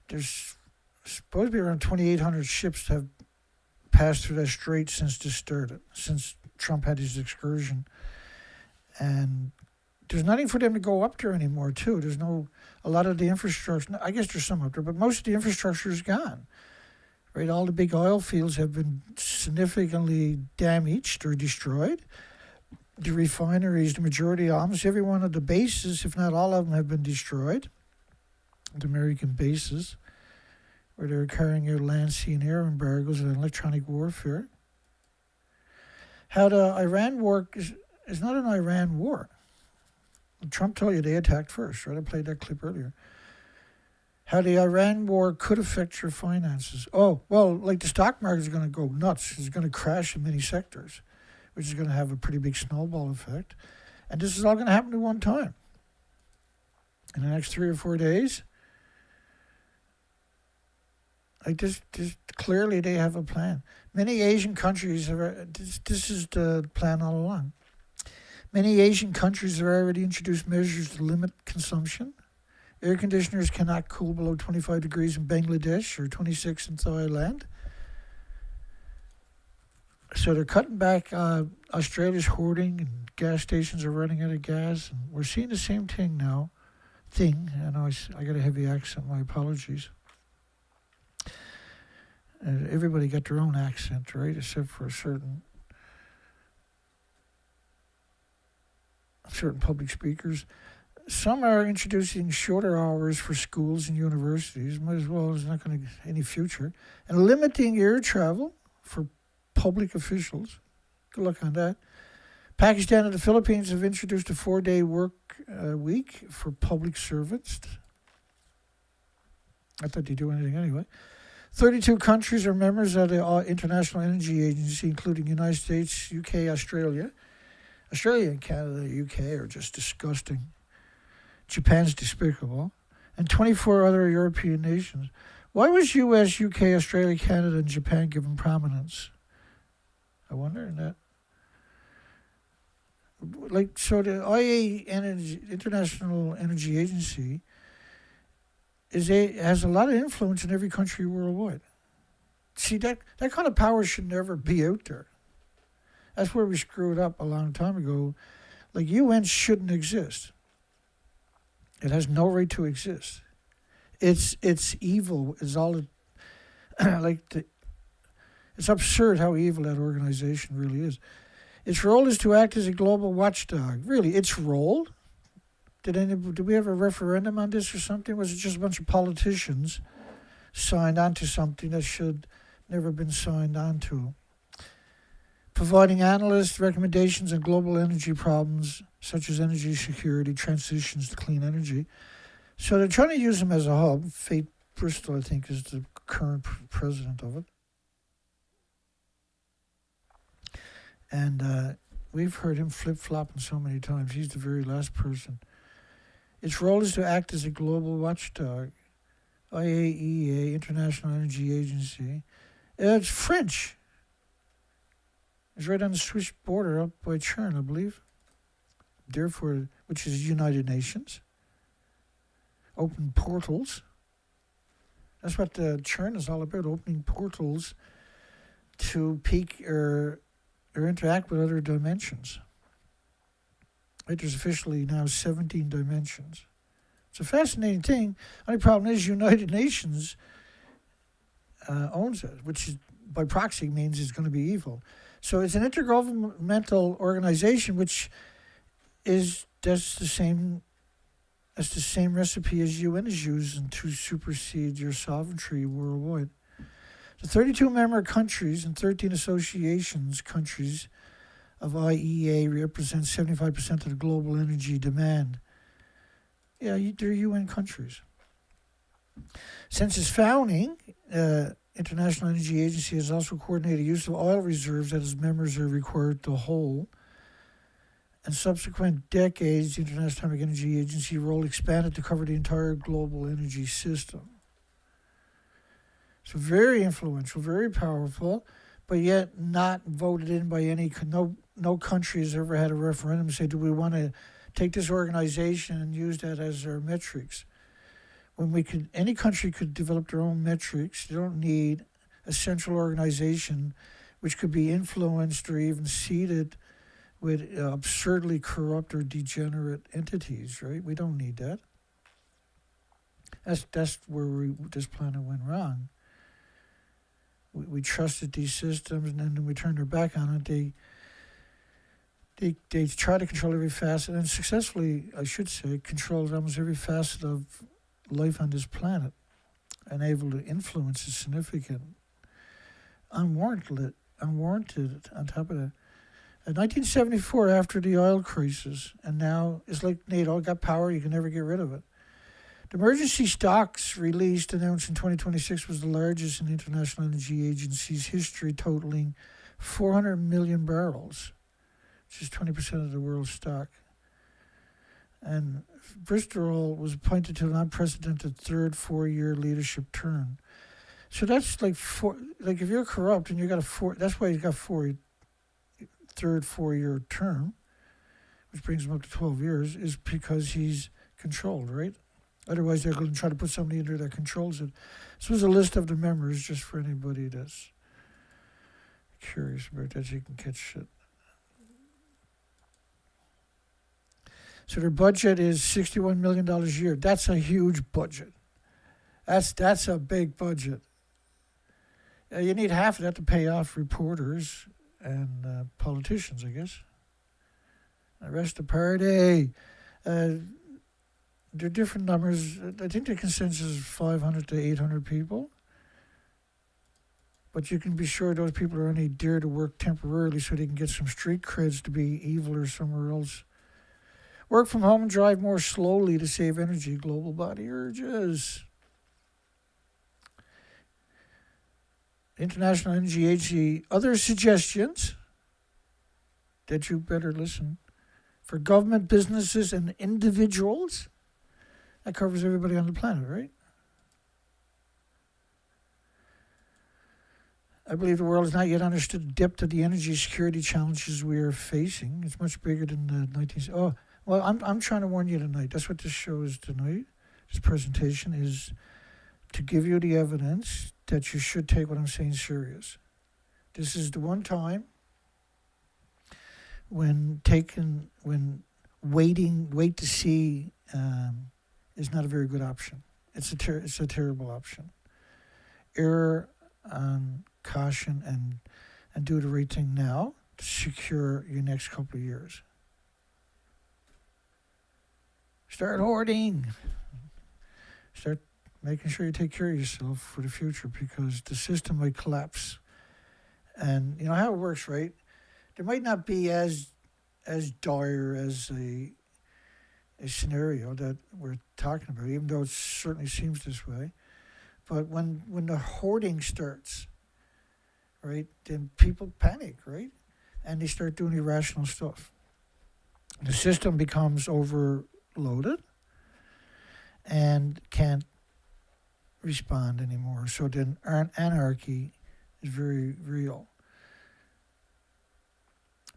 There's supposed to be around 2,800 ships have passed through that strait since this started, since Trump had his excursion. And there's nothing for them to go up there anymore, too. There's a lot of the infrastructure, I guess there's some up there, but most of the infrastructure is gone. Right? All the big oil fields have been significantly damaged or destroyed. The refineries, the majority, almost every one of the bases, if not all of them, have been destroyed. The American bases, where they're carrying out land, sea, and air embargoes and electronic warfare. How the Iran war is not an Iran war. Trump told you they attacked first, right? I played that clip earlier. How the Iran war could affect your finances. Oh, well, like the stock market is going to go nuts. It's going to crash in many sectors, which is going to have a pretty big snowball effect. And this is all going to happen at one time. In the next 3 or 4 days, clearly they have a plan. Many Asian countries this is the plan all along. Many Asian countries have already introduced measures to limit consumption. Air conditioners cannot cool below 25 degrees in Bangladesh or 26 in Thailand. So they're cutting back. Australia's hoarding, and gas stations are running out of gas. And we're seeing the same thing now. I know I got a heavy accent. My apologies. Everybody got their own accent, right? Except for certain public speakers. Some are introducing shorter hours for schools and universities. Might as well. There's not going to be any future. And limiting air travel for public officials. Good luck on that. Pakistan and the Philippines have introduced a 4-day work week for public servants. I thought they'd do anything anyway. 32 countries are members of the International Energy Agency, including United States, UK, Australia. Australia and Canada, UK are just disgusting. Japan's despicable. And 24 other European nations. Why was US, UK, Australia, Canada, and Japan given prominence? I wonder that. So the International Energy Agency has a lot of influence in every country worldwide. See, that kind of power should never be out there. That's where we screwed up a long time ago. UN shouldn't exist. It has no right to exist. It's evil. Is all it. It's absurd how evil that organization really is. Its role is to act as a global watchdog. Really, its role? Did we have a referendum on this or something? Was it just a bunch of politicians signed onto something that should never been signed onto? Providing analysts recommendations on global energy problems such as energy security, transitions to clean energy. So they're trying to use them as a hub. Fate Bristol, I think, is the current president of it. And we've heard him flip-flopping so many times. He's the very last person. Its role is to act as a global watchdog. IAEA, International Energy Agency. It's French. It's right on the Swiss border up by Chern, I believe. Therefore, which is United Nations. Open portals. That's what the Chern is all about, opening portals to peak or interact with other dimensions. Right, there's officially now 17 dimensions. It's a fascinating thing. Only problem is United Nations owns it, which is, by proxy means it's going to be evil. So it's an intergovernmental organization which that's the same recipe as UN is using to supersede your sovereignty worldwide. The 32 member countries and 13 associations countries of IEA represent 75% of the global energy demand. Yeah, they're UN countries. Since its founding, International Energy Agency has also coordinated use of oil reserves that its members are required to hold. and subsequent decades, the International Atomic Energy Agency role expanded to cover the entire global energy system. So very influential, very powerful, but yet not voted in by any, no country has ever had a referendum and say, do we want to take this organization and use that as our metrics? When any country could develop their own metrics, you don't need a central organization which could be influenced or even seeded with absurdly corrupt or degenerate entities, right? We don't need that. That's where this planet went wrong. We trusted these systems, and then we turned our back on it. They try to control every facet, and successfully, I should say, controlled almost every facet of life on this planet, and able to influence is significant, unwarranted on top of that. In 1974, after the oil crisis, and now it's like NATO got power, you can never get rid of it. The emergency stocks released, announced in 2026, was the largest in the International Energy Agency's history, totaling 400 million barrels, which is 20% of the world's stock. And Bristol was appointed to an unprecedented third 4-year leadership term. So that's like if you're corrupt and you got that's why he's got third 4-year term, which brings him up to 12 years, is because he's controlled, right? Otherwise, they're going to try to put somebody in there that controls it. This was a list of the members, just for anybody that's curious about that, so you can catch it. So their budget is $61 million a year. That's a huge budget. That's a big budget. You need half of that to pay off reporters and politicians, I guess. The rest of the party. There are different numbers. I think the consensus is 500 to 800 people. But you can be sure those people are only there to work temporarily so they can get some street creds to be evil or somewhere else. Work from home and drive more slowly to save energy. Global body urges. International Energy Agency. Other suggestions that you better listen. For government, businesses, and individuals. That covers everybody on the planet, right? I believe the world has not yet understood the depth of the energy security challenges we are facing. It's much bigger than the 19th. Oh, well, I'm trying to warn you tonight. That's what this show is tonight. This presentation is to give you the evidence that you should take what I'm saying serious. This is the one time when wait to see is not a very good option. It's a terrible option. Err on caution and do the right thing now to secure your next couple of years. Start hoarding. Start making sure you take care of yourself for the future, because the system might collapse. And you know how it works, right? There might not be as dire as a scenario that we're talking about, even though it certainly seems this way. But when the hoarding starts, right, then people panic, right? And they start doing irrational stuff. The system becomes overloaded and can't respond anymore. So then anarchy is very real.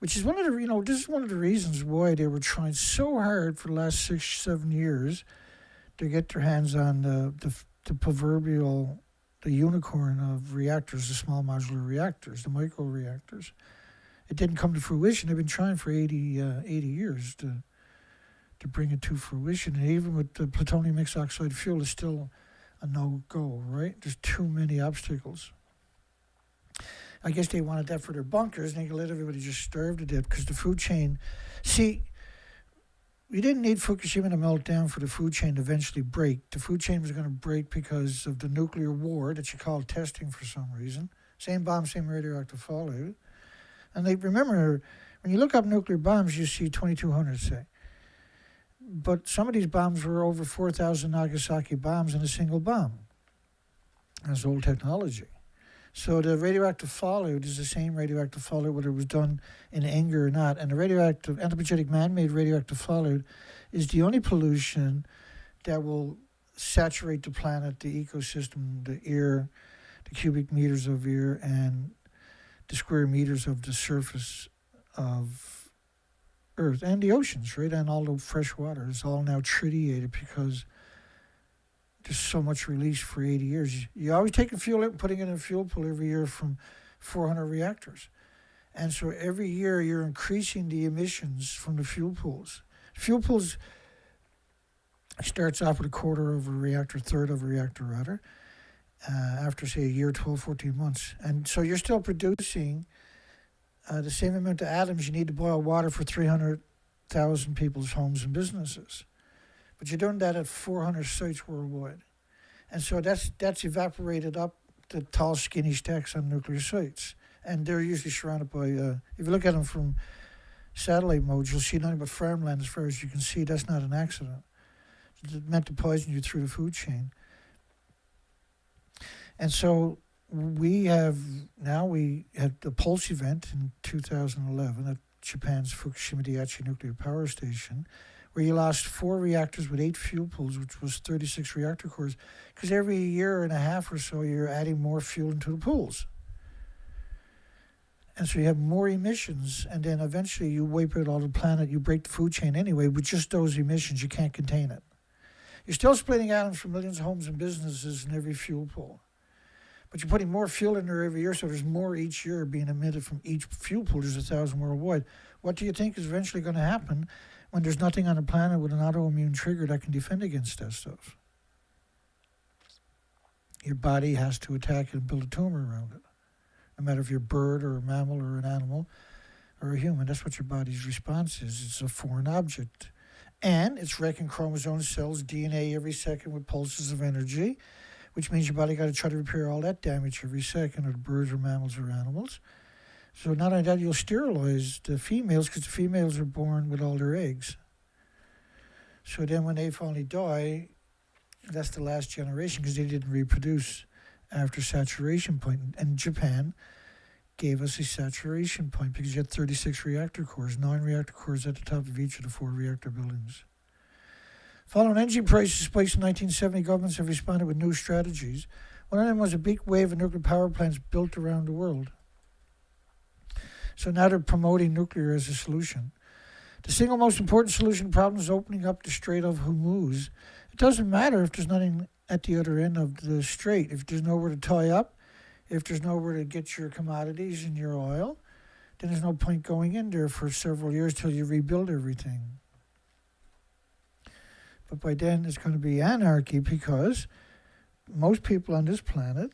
Which is this is one of the reasons why they were trying so hard for the last 6-7 years to get their hands on the proverbial, the unicorn of reactors, the small modular reactors, the micro reactors. It didn't come to fruition. They've been trying for 80 years to bring it to fruition. And even with the plutonium mixed oxide fuel, it's still a no-go, right? There's too many obstacles. I guess they wanted that for their bunkers, and they could let everybody just starve to death because the food chain... See, we didn't need Fukushima to melt down for the food chain to eventually break. The food chain was going to break because of the nuclear war that you call testing for some reason. Same bomb, same radioactive fallout. And they remember, when you look up nuclear bombs, you see 2,200, say. But some of these bombs were over 4,000 Nagasaki bombs in a single bomb. That's old technology. So the radioactive fallout is the same radioactive fallout, whether it was done in anger or not. And the radioactive, anthropogenic man-made radioactive fallout is the only pollution that will saturate the planet, the ecosystem, the air, the cubic meters of air, and the square meters of the surface of Earth and the oceans, right? And all the fresh water is all now tritiated because there's so much release for 80 years. You're always taking fuel out and putting it in a fuel pool every year from 400 reactors. And so every year you're increasing the emissions from the fuel pools. Fuel pools starts off with a quarter of a reactor, third of a reactor rather, after say a year, 12, 14 months. And so you're still producing the same amount of atoms you need to boil water for 300,000 people's homes and businesses. But you're doing that at 400 sites worldwide. And so that's evaporated up the tall, skinny stacks on nuclear sites. And they're usually surrounded by, if you look at them from satellite mode, you'll see nothing but farmland as far as you can see. That's not an accident. It's meant to poison you through the food chain. And so we had the Pulse event in 2011 at Japan's Fukushima Daiichi nuclear power station, where you lost 4 reactors with 8 fuel pools, which was 36 reactor cores, because every year and a half or so you're adding more fuel into the pools. And so you have more emissions, and then eventually you wipe out all the planet, you break the food chain anyway with just those emissions, you can't contain it. You're still splitting atoms from millions of homes and businesses in every fuel pool. But you're putting more fuel in there every year, so there's more each year being emitted from each fuel pool. There's 1,000 worldwide. What do you think is eventually going to happen when there's nothing on the planet with an autoimmune trigger that can defend against that stuff? Your body has to attack it and build a tumor around it. No matter if you're a bird or a mammal or an animal or a human, that's what your body's response is. It's a foreign object. And it's wrecking chromosomes, cells, DNA every second with pulses of energy, which means your body got to try to repair all that damage every second, or birds or mammals or animals. So not only that, you'll sterilize the females because the females are born with all their eggs. So then when they finally die, that's the last generation because they didn't reproduce after saturation point. And Japan gave us a saturation point because you had 36 reactor cores, 9 reactor cores at the top of each of the 4 reactor buildings. Following energy prices spikes in 1970, governments have responded with new strategies. One of them was a big wave of nuclear power plants built around the world. So now they're promoting nuclear as a solution. The single most important solution to problems is opening up the Strait of Hormuz. It doesn't matter if there's nothing at the other end of the strait. If there's nowhere to tie up, if there's nowhere to get your commodities and your oil, then there's no point going in there for several years till you rebuild everything. But by then it's going to be anarchy because most people on this planet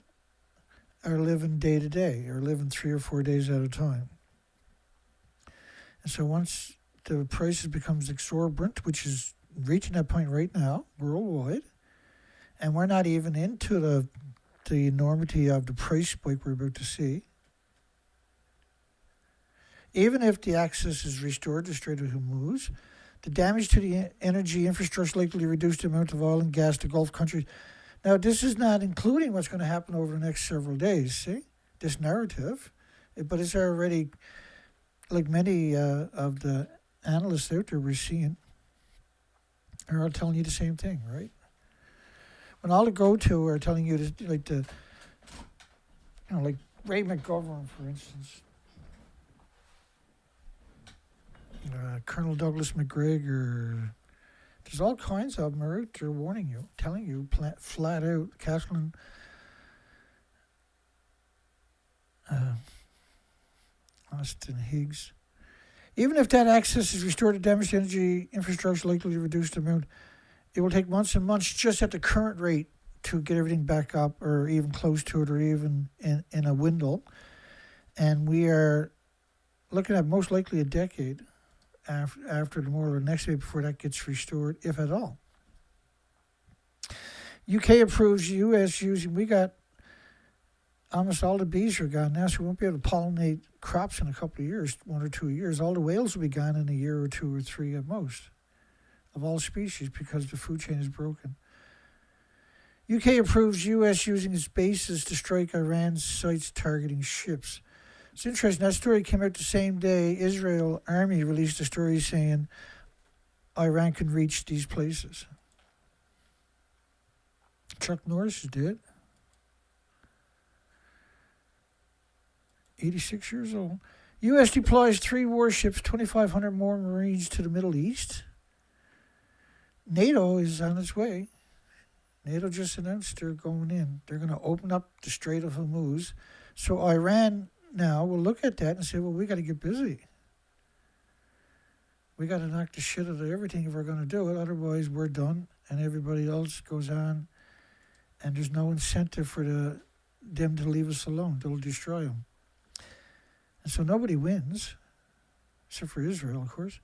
are living day to day, or living 3 or 4 days at a time. And so once the prices becomes exorbitant, which is reaching that point right now worldwide, and we're not even into the enormity of the price spike we're about to see. Even if the access is restored to Strait of Hormuz, the damage to the energy infrastructure likely to reduce the amount of oil and gas to Gulf countries. Now, this is not including what's going to happen over the next several days, see? This narrative. But it's already, like many of the analysts out there we're seeing, are all telling you the same thing, right? When all the go-to are telling you, like Ray McGovern, for instance, Colonel Douglas McGregor, there's all kinds of them out there warning you, telling you flat out, Kathleen Austin Higgs. Even if that access is restored to damaged energy infrastructure likely to reduce the amount, it will take months and months just at the current rate to get everything back up, or even close to it, or even in a window. And we are looking at most likely a decade after the more or next day before that gets restored, if at all. UK approves US using, we got almost all the bees are gone now, so we won't be able to pollinate crops in a couple of years, 1 or 2 years. All the whales will be gone in a year or 2 or 3 at most, of all species, because the food chain is broken. UK approves US using its bases to strike Iran's sites targeting ships. It's interesting. That story came out the same day Israel Army released a story saying Iran can reach these places. Chuck Norris is dead. 86 years old. U.S. deploys 3 warships, 2,500 more Marines to the Middle East. NATO is on its way. NATO just announced they're going in. They're going to open up the Strait of Hormuz. So Iran now will look at that and say, well, we got to get busy. We got to knock the shit out of everything if we're going to do it. Otherwise, we're done, and everybody else goes on, and there's no incentive for them to leave us alone. They'll destroy them. And so nobody wins, except for Israel, of course.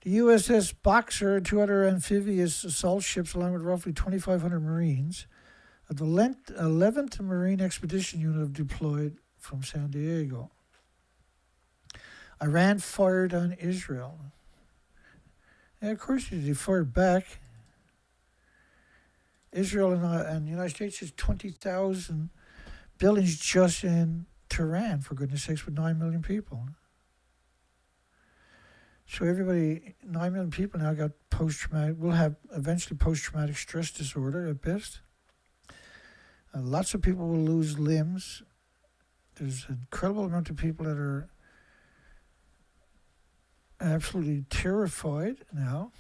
The USS Boxer and 2 other amphibious assault ships, along with roughly 2,500 Marines, of the 11th Marine Expedition Unit have deployed from San Diego. Iran fired on Israel. And of course, they fired back. Israel and the United States has 20,000 buildings just in Tehran, for goodness sakes, with 9 million people. So 9 million people now got will have eventually post-traumatic stress disorder at best. Lots of people will lose limbs. There's an incredible amount of people that are absolutely terrified now.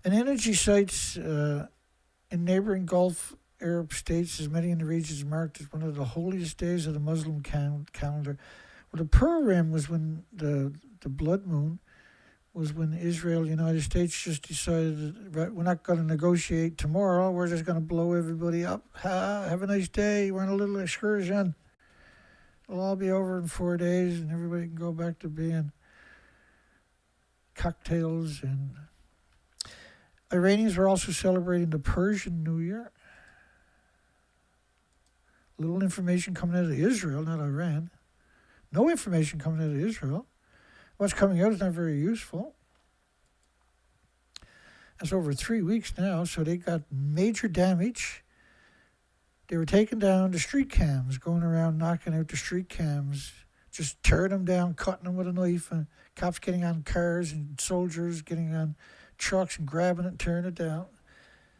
And energy sites in neighboring Gulf Arab states, as many in the region, is marked as one of the holiest days of the Muslim calendar. Well, the Purim was when the blood moon was when Israel and the United States just decided that we're not going to negotiate tomorrow. We're just going to blow everybody up. Have a nice day. We're on a little excursion. It'll all be over in 4 days, and everybody can go back to being cocktails. And Iranians were also celebrating the Persian New Year. Little information coming out of Israel, not Iran. No information coming out of Israel. What's coming out is not very useful. It's over 3 weeks now, so they got major damage. They were taking down the street cams, going around knocking out the street cams, just tearing them down, cutting them with a knife, and cops getting on cars and soldiers getting on trucks and grabbing it and tearing it down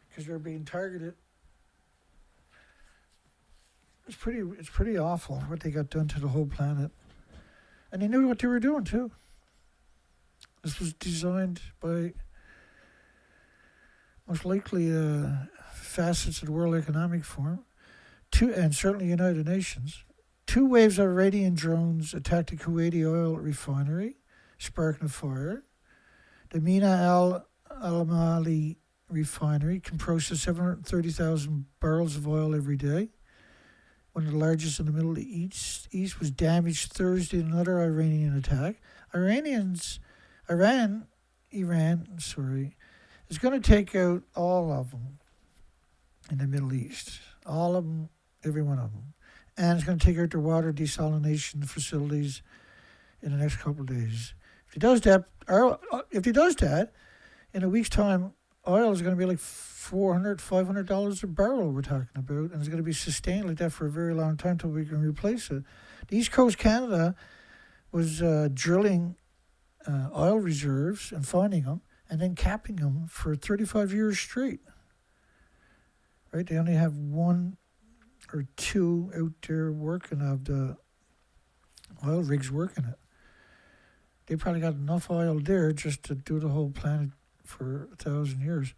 because they're being targeted. It's pretty awful what they got done to the whole planet. And they knew what they were doing, too. This was designed by most likely facets of the World Economic Forum, and certainly United Nations. 2 waves of Iranian drones attacked the Kuwaiti oil refinery, sparking a fire. The Mina al-Alamali refinery can process 730,000 barrels of oil every day. One of the largest in the Middle East, was damaged Thursday in another Iranian attack. Iran is going to take out all of them in the Middle East. All of them, every one of them. And it's going to take out their water desalination facilities in the next couple of days. If he does that, in a week's time, oil is going to be like $400, $500 a barrel we're talking about, and it's going to be sustained like that for a very long time until we can replace it. The East Coast Canada was drilling oil reserves and finding them, and then capping them for 35 years straight. Right? They only have 1 or 2 out there working of the oil rigs working it. They probably got enough oil there just to do the whole planet for 1,000 years.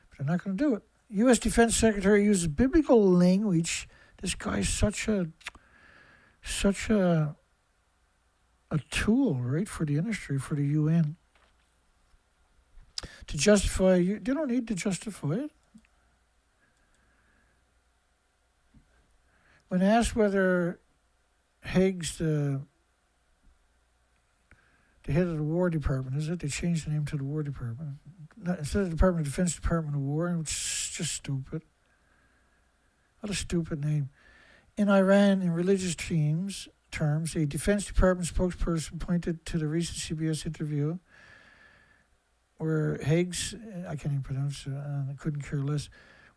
But they're not going to do it. U.S. Defense Secretary uses biblical language. This guy's such a tool, right, for the industry, for the UN. To justify, they don't need to justify it. When asked whether Haig's the head of the War Department, is it? They changed the name to the War Department. Instead of Department of Defense, Department of War, which is just stupid. What a stupid name. In Iran, in religious terms, a Defense Department spokesperson pointed to the recent CBS interview where Haig's, I can't even pronounce it, I couldn't care less.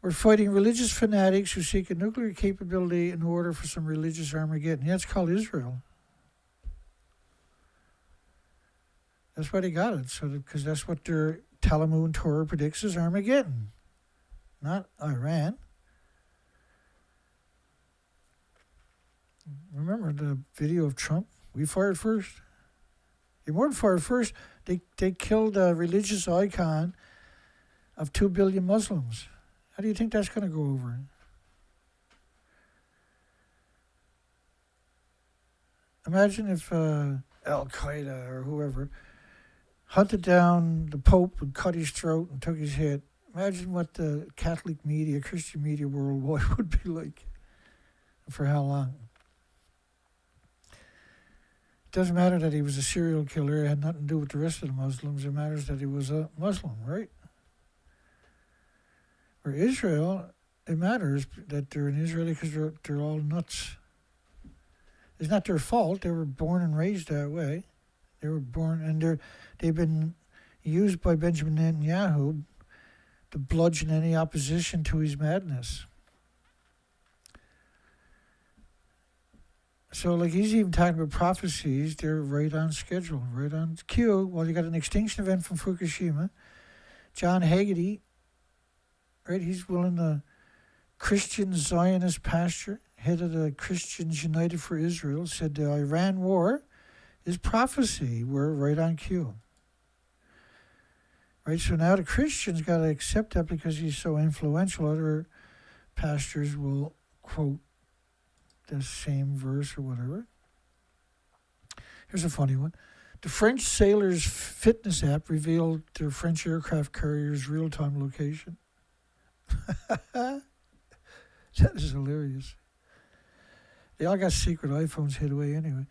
We're fighting religious fanatics who seek a nuclear capability in order for some religious Armageddon. Yeah, it's called Israel. That's why they got it, because that's what their Talmud Torah predicts is Armageddon, not Iran. Remember the video of Trump? We fired first. They weren't fired first. They killed a religious icon of 2 billion Muslims. How do you think that's going to go over? Imagine if Al-Qaeda or whoever hunted down the Pope and cut his throat and took his head. Imagine what the Catholic media, Christian media worldwide would be like. For how long? It doesn't matter that he was a serial killer. It had nothing to do with the rest of the Muslims. It matters that he was a Muslim, right? For Israel, it matters that they're an Israeli because they're all nuts. It's not their fault. They were born and raised that way. They were born, and they've been used by Benjamin Netanyahu to bludgeon any opposition to his madness. So, like, he's even talking about prophecies. They're right on schedule, right on cue. Well, you got an extinction event from Fukushima. John Haggerty, right, he's willing to Christian Zionist pastor, head of the Christians United for Israel, said the Iran war is prophecy. We're right on cue. Right, so now the Christians got to accept that because he's so influential. Other pastors will quote the same verse or whatever. Here's a funny one. The French sailors' fitness app revealed their French aircraft carrier's real-time location. That is hilarious. They all got secret iPhones hid away anyway,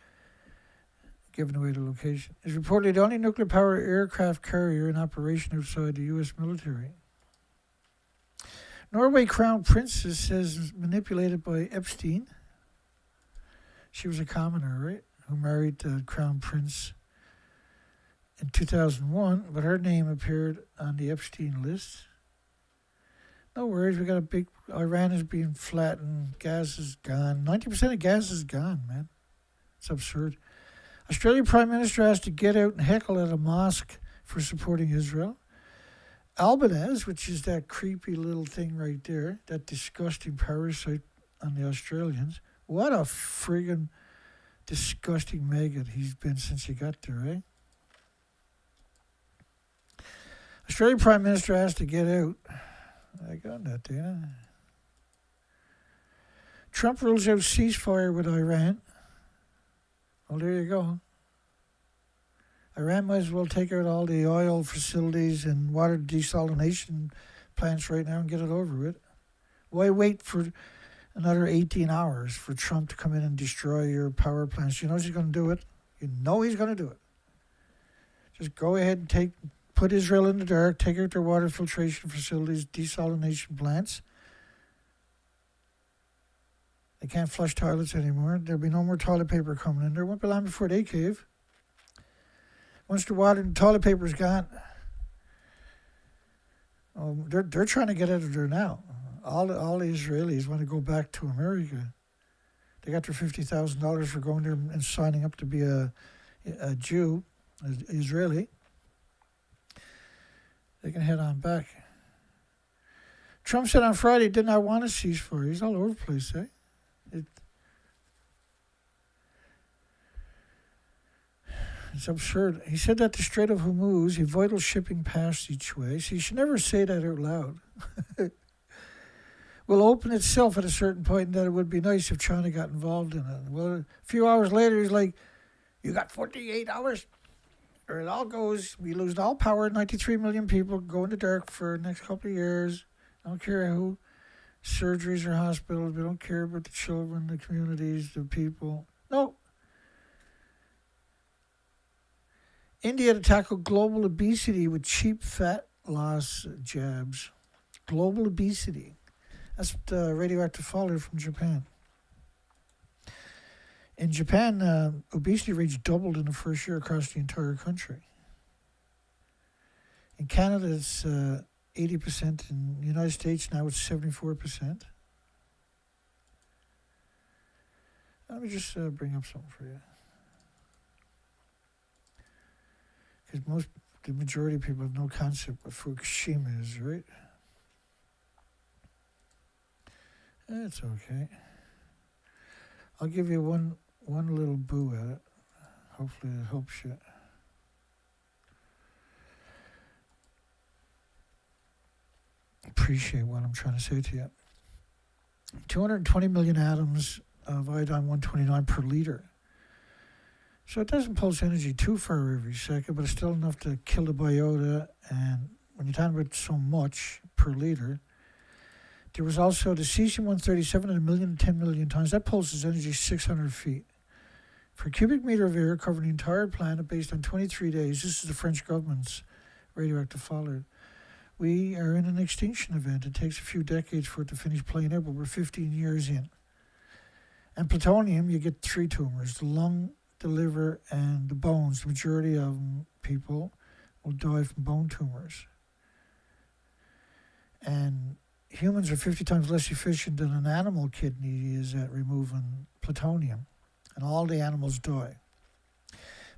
giving away the location. It's reportedly the only nuclear-powered aircraft carrier in operation outside the U.S. military. Norway Crown Princess says manipulated by Epstein. She was a commoner, right, who married the Crown Prince in 2001, but her name appeared on the Epstein list. No worries, we got a big... Iran is being flattened. Gas is gone. 90% of gas is gone, man. It's absurd. Australian Prime Minister has to get out and heckle at a mosque for supporting Israel. Albanese, which is that creepy little thing right there, that disgusting parasite on the Australians. What a friggin' disgusting maggot he's been since he got there, eh? Australian Prime Minister has to get out. I got that, Dana. Trump rules out ceasefire with Iran. Well, there you go. Iran might as well take out all the oil facilities and water desalination plants right now and get it over with. Why wait for another 18 hours for Trump to come in and destroy your power plants? You know he's going to do it. You know he's going to do it. Just go ahead and put Israel in the dark, take out their water filtration facilities, desalination plants. They can't flush toilets anymore. There'll be no more toilet paper coming in. There won't be long before they cave. Once the water and toilet paper is gone, they're trying to get out of there now. All the Israelis want to go back to America. They got their $50,000 for going there and signing up to be a Jew, an Israeli. They can head on back. Trump said on Friday he did not want a ceasefire. He's all over the place, eh? It's absurd. He said that the Strait of Hormuz, a vital shipping passage way, so you should never say that out loud, will open itself at a certain point, and that it would be nice if China got involved in it. Well, a few hours later, he's like, you got 48 hours, or it all goes, we lose all power, 93 million people go in the dark for the next couple of years. I don't care who, surgeries or hospitals, we don't care about the children, the communities, the people. No. India to tackle global obesity with cheap fat loss jabs. Global obesity. That's the radioactive fallout from Japan. In Japan, obesity rates doubled in the first year across the entire country. In Canada, it's 80%. In the United States, now it's 74%. Let me just bring up something for you. Because the majority of people have no concept what Fukushima is, right? It's okay. I'll give you one little boo at it. Hopefully it helps you. Appreciate what I'm trying to say to you. 220 million atoms of iodine-129 per liter. So it doesn't pulse energy too far every second, but it's still enough to kill the biota. And when you're talking about so much per liter, there was also the cesium-137 at 1,010 million tons. That pulses energy 600 feet. For a cubic meter of air covering the entire planet based on 23 days, this is the French government's radioactive fallout. We are in an extinction event. It takes a few decades for it to finish playing out, but we're 15 years in. And plutonium, you get 3 tumors, the lung, the liver, and the bones. The majority of people will die from bone tumors. And humans are 50 times less efficient than an animal kidney is at removing plutonium. And all the animals die.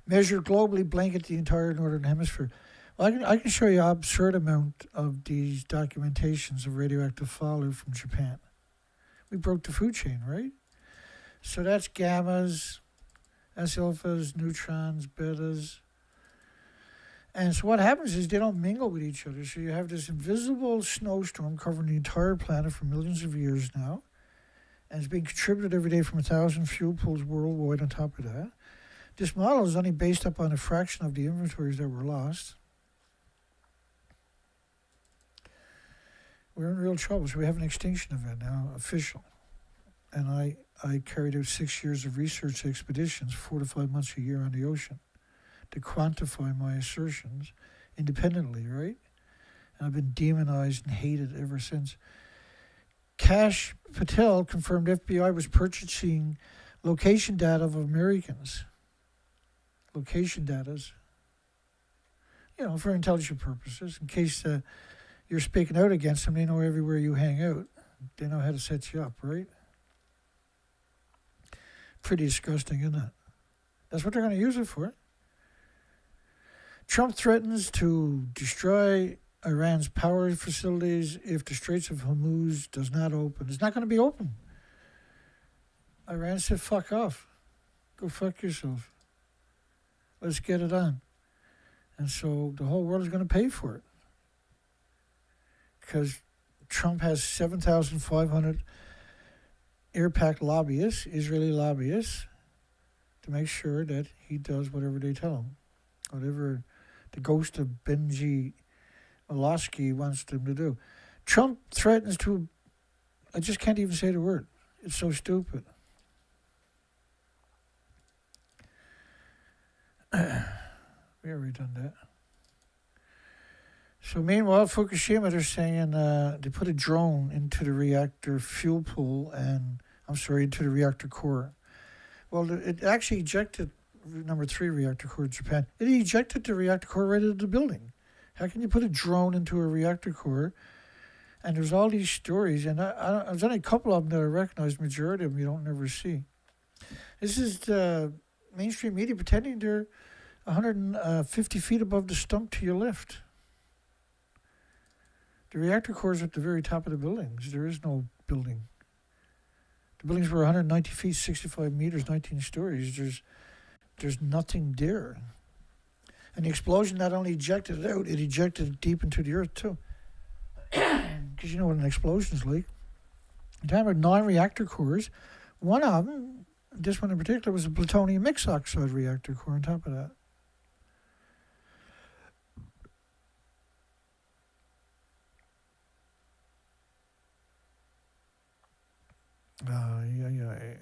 Measured globally, blanket the entire northern hemisphere. Well, I can show you an absurd amount of these documentations of radioactive fallout from Japan. We broke the food chain, right? So that's gammas, that's alphas, neutrons, betas. And so what happens is they don't mingle with each other. So you have this invisible snowstorm covering the entire planet for millions of years now. And it's being contributed every day from 1,000 fuel pools worldwide on top of that. This model is only based upon a fraction of the inventories that were lost. We're in real trouble. So we have an extinction event now, official. And I carried out 6 years of research expeditions, 4 to 5 months a year on the ocean, to quantify my assertions independently, right? And I've been demonized and hated ever since. Kash Patel confirmed FBI was purchasing location data of Americans. Location data, for intelligence purposes, in case you're speaking out against them, they know everywhere you hang out. They know how to set you up, right? Pretty disgusting, isn't it? That's what they're going to use it for. Trump threatens to destroy Iran's power facilities if the Straits of Hormuz does not open. It's not going to be open. Iran said, fuck off. Go fuck yourself. Let's get it on. And so the whole world is going to pay for it. Because Trump has 7,500 air-packed lobbyists, Israeli lobbyists, to make sure that he does whatever they tell him. Whatever the ghost of Benji Malosky wants them to do. Trump threatens to, I just can't even say the word. It's so stupid. We already done that. So meanwhile, Fukushima, they're saying they put a drone into the reactor fuel pool into the reactor core. Well, it actually ejected number 3 reactor core in Japan. It ejected the reactor core right into the building. How can you put a drone into a reactor core? And there's all these stories, and there's only a couple of them that I recognize. Majority of them you don't never see. This is the mainstream media pretending they're 150 feet above the stump to your left. The reactor core is at the very top of the buildings. There is no building. The buildings were 190 feet, 65 meters, 19 stories. There's nothing there. And the explosion not only ejected it out, it ejected it deep into the earth too. Because you know what an explosion is like. You're talking about 9 reactor cores. One of them, this one in particular, was a plutonium mixed oxide reactor core on top of that. Yeah.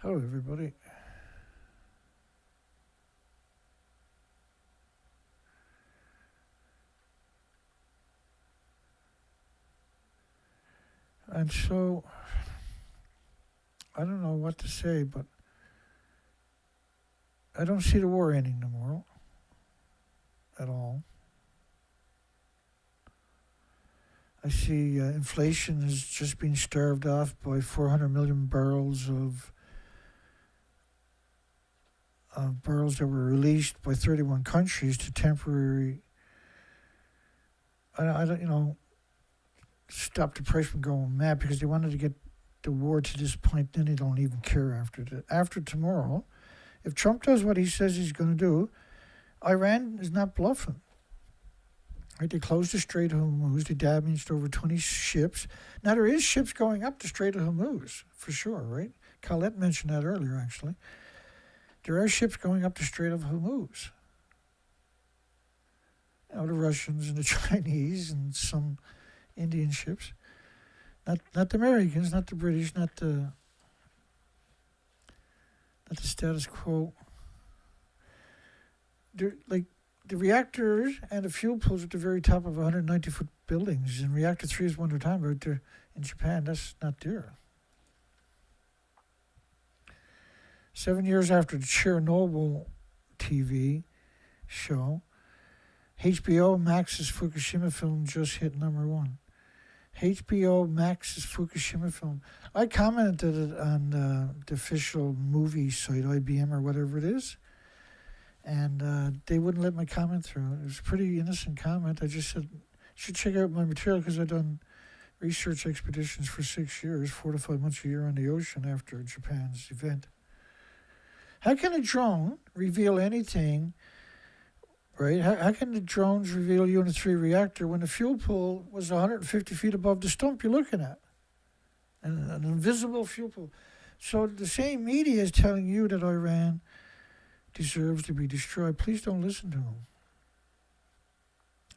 Hello, everybody. And so, I don't know what to say, but I don't see the war ending tomorrow at all. I see inflation is just being starved off by 400 million barrels of barrels that were released by 31 countries to temporary, I don't, stop the price from going mad because they wanted to get the war to this point. Then they don't even care after that. After tomorrow, if Trump does what he says he's going to do, Iran is not bluffing. Right, they closed the Strait of Hormuz. They damaged over 20 ships. Now, there is ships going up the Strait of Hormuz, for sure, right? Colette mentioned that earlier, actually. There are ships going up the Strait of Hormuz. The Russians and the Chinese and some Indian ships. Not the Americans, not the British, not the status quo. The reactors and the fuel pools at the very top of 190-foot buildings. And reactor 3 is one they're talking about there in Japan. That's not there. 7 years after the Chernobyl TV show, HBO Max's Fukushima film just hit #1. HBO Max's Fukushima film. I commented it on the official movie site, IBM or whatever it is. And they wouldn't let my comment through. It was a pretty innocent comment. I just said, you should check out my material because I've done research expeditions for 6 years, 4 to 5 months a year on the ocean after Japan's event. How can a drone reveal anything, right? How can the drones reveal Unit 3 reactor when the fuel pool was 150 feet above the stump you're looking at? An invisible fuel pool. So the same media is telling you that Iran deserves to be destroyed. Please don't listen to them.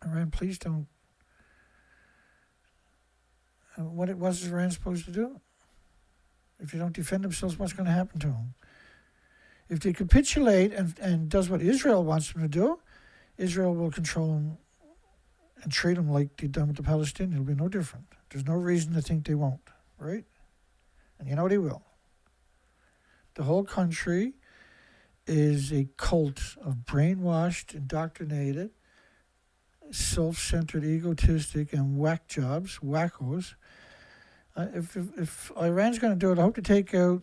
Iran, please don't. What was Iran supposed to do? If they don't defend themselves, what's going to happen to them? If they capitulate and does what Israel wants them to do, Israel will control them and treat them like they've done with the Palestinians. It'll be no different. There's no reason to think they won't, right? And you know they will. The whole country is a cult of brainwashed, indoctrinated, self-centered, egotistic, and whack jobs, wackos. If Iran's going to do it, I hope to take out,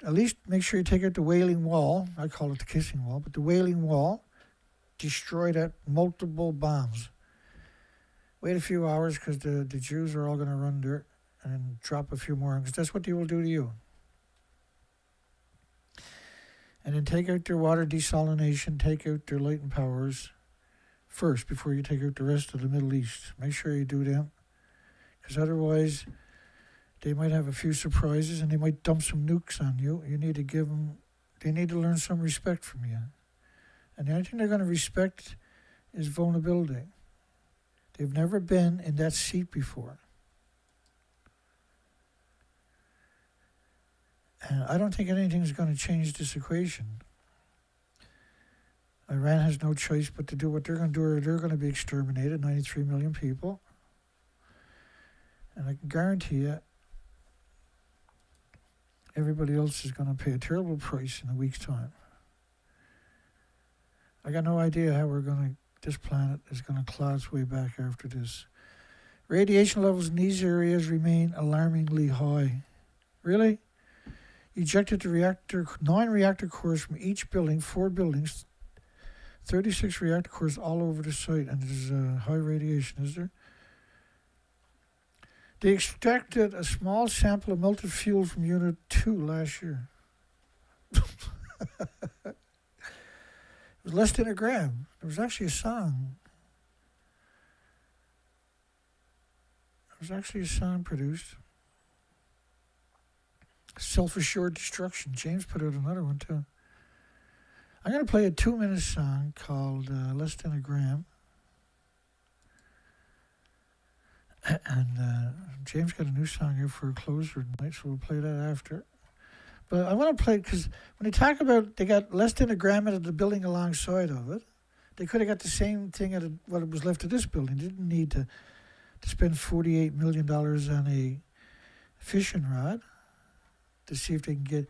at least make sure you take out the Wailing Wall. I call it the Kissing Wall, but the Wailing Wall, destroy that, multiple bombs. Wait a few hours because the Jews are all going to run dirt and drop a few more, because that's what they will do to you. And then take out their water desalination, take out their latent powers first before you take out the rest of the Middle East. Make sure you do them, because otherwise they might have a few surprises and they might dump some nukes on you. You need to give them, they need to learn some respect from you. And the only thing they're going to respect is vulnerability. They've never been in that seat before. And I don't think anything's going to change this equation. Iran has no choice but to do what they're going to do, or they're going to be exterminated, 93 million people. And I can guarantee you, everybody else is going to pay a terrible price in a week's time. I got no idea how this planet is going to claw its way back after this. Radiation levels in these areas remain alarmingly high. Really? Ejected the 9 reactor cores from each building, 4 buildings, 36 reactor cores all over the site, and there's high radiation, is there? They extracted a small sample of melted fuel from Unit 2 last year. It was less than a gram. There was actually a song. Produced. Self-assured destruction. James put out another one too. I'm going to play a 2-minute song called Less Than a Gram. And James got a new song here for a closer tonight, so we'll play that after. But I want to play it because when they talk about they got less than a gram out of the building alongside of it, they could have got the same thing out of what was left of this building. They didn't need to spend $48 million on a fishing rod to see if they can get.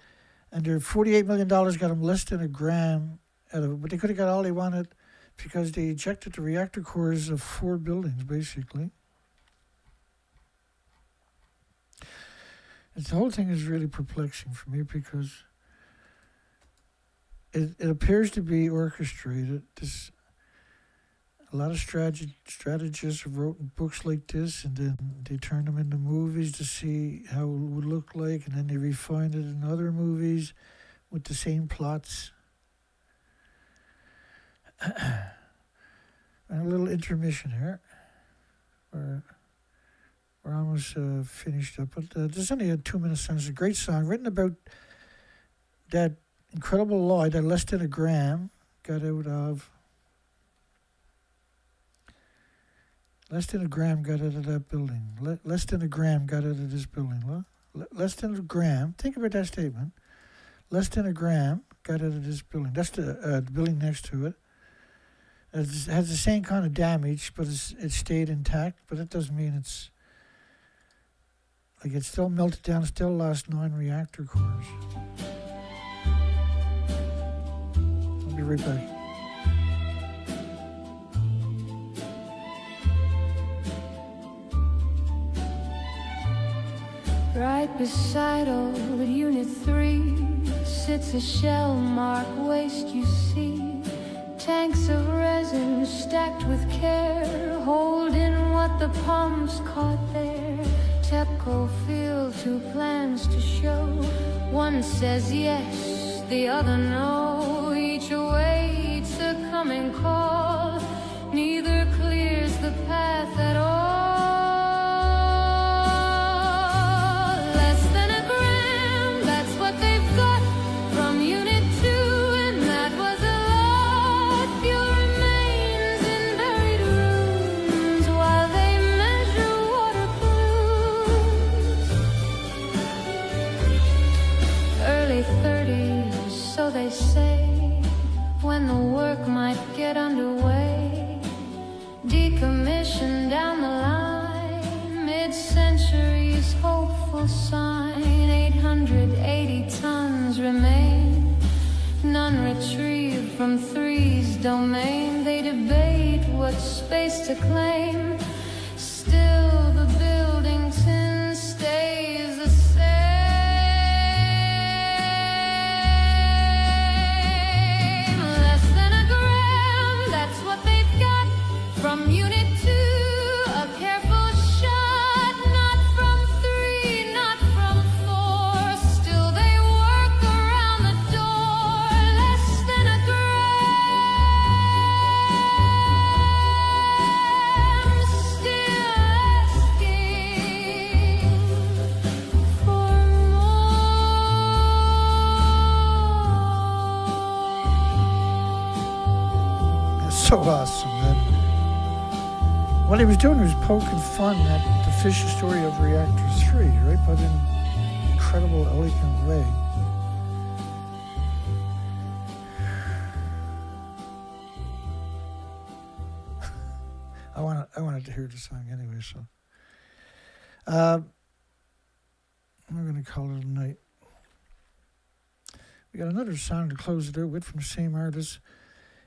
And their $48 million got them less than a gram out of it. But they could have got all they wanted because they ejected the reactor cores of 4 buildings, basically. And the whole thing is really perplexing for me because it appears to be orchestrated. A lot of strategists have written books like this, and then they turn them into movies to see how it would look like, and then they refine it in other movies with the same plots. And a little intermission here. We're almost finished up, but there's only a 2-minute song. It's a great song written about that incredible lie that less than a gram got out of. Less than a gram got out of that building. Less than a gram got out of this building. Less than a gram. Think about that statement. Less than a gram got out of this building. That's the building next to it. It has the same kind of damage, but it stayed intact. But that doesn't mean it's like it still melted down. It still lost 9 reactor cores. I'll be right back. Right beside old Unit 3 sits a shell-marked waste you see. Tanks of resin stacked with care, holding what the pumps caught there. TEPCO field 2 plans to show. One says yes, the other no. Each awaits a coming call. Neither clears the path at all. They say when the work might get underway, decommission down the line, mid-century's hopeful sign. 880 tons remain, none retrieved from 3's domain. They debate what space to claim, still the Buildington stays the same. From Unit 2, a careful shot, not from 3, not from 4. Still they work around the door, less than a gram. Still asking for more. That's so awesome, man. What he was doing was poking fun at the fishy story of Reactor 3, right? But in an incredible, elegant way. I wanted to hear the song anyway, so. We're going to call it a night. We got another song to close it out with from the same artist.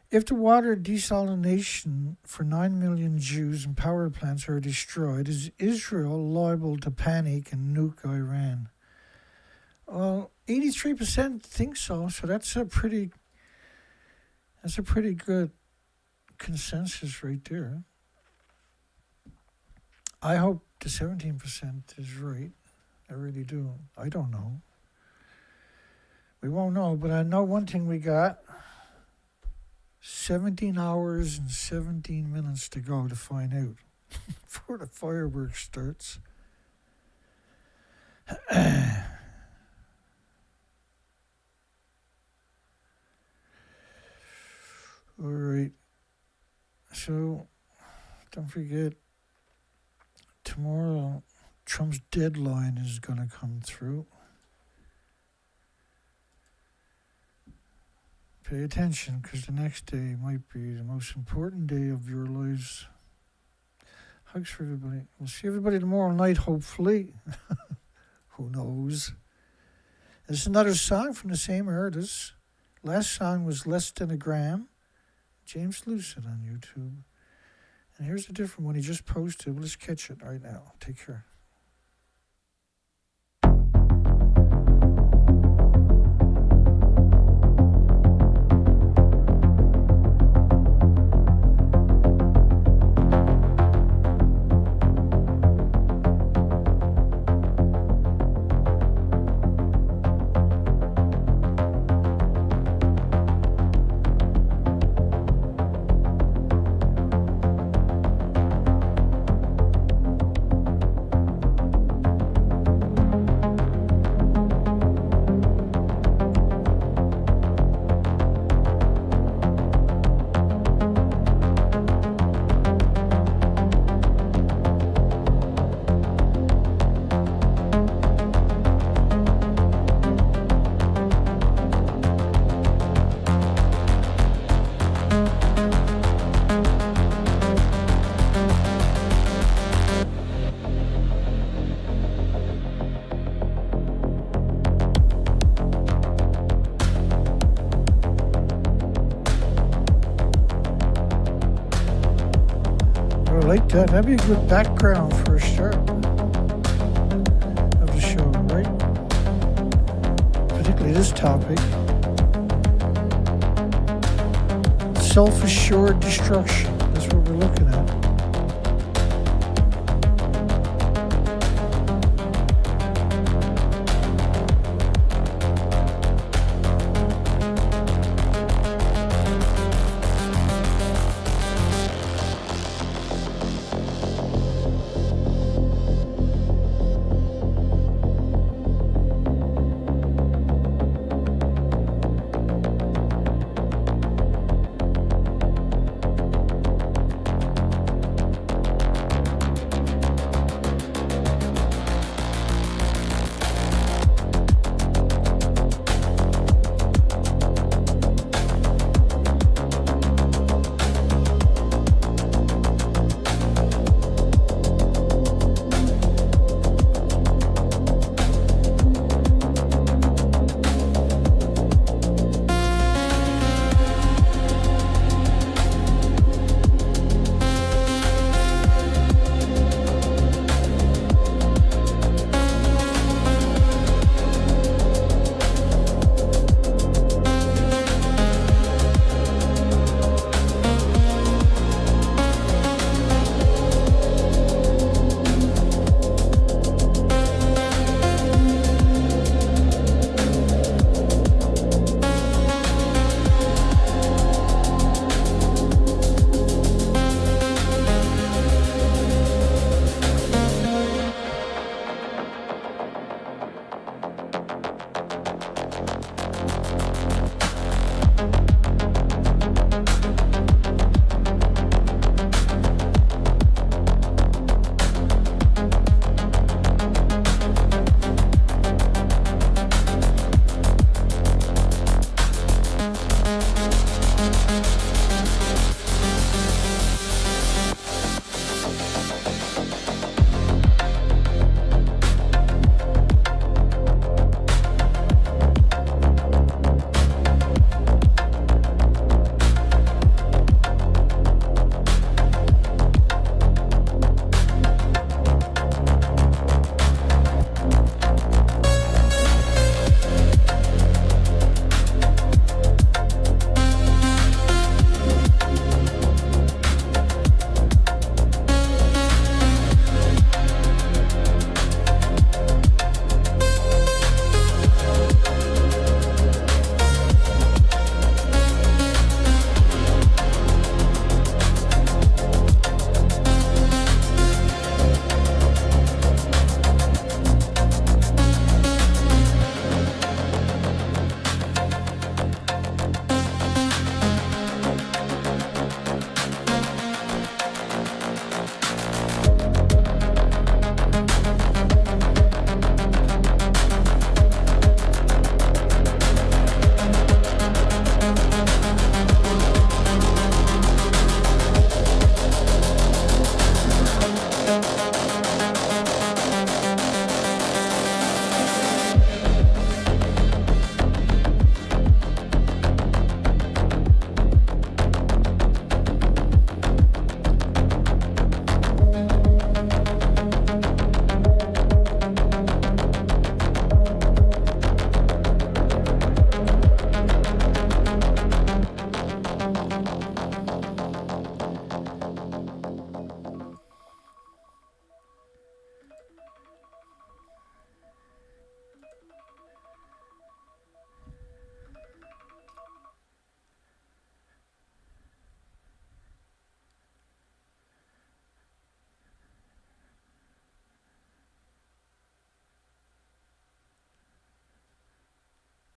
If the water desalination for 9 million Jews and power plants are destroyed, is Israel liable to panic and nuke Iran? Well, 83% think so, so that's a pretty good consensus right there. I hope the 17% is right. I really do. I don't know. We won't know, but I know one thing we got. 17 hours and 17 minutes to go to find out before the fireworks starts. All right. So, don't forget, tomorrow, Trump's deadline is going to come through. Pay attention, because the next day might be the most important day of your lives. Hugs for everybody. We'll see everybody tomorrow night, hopefully. Who knows? This is another song from the same artist. Last song was Less Than a Gram. James Lucid on YouTube. And here's a different one he just posted. Let's catch it right now. Take care. Like that. That'd be a good background for a start of the show, right? Particularly this topic. Self-assured destruction. That's what we're looking at.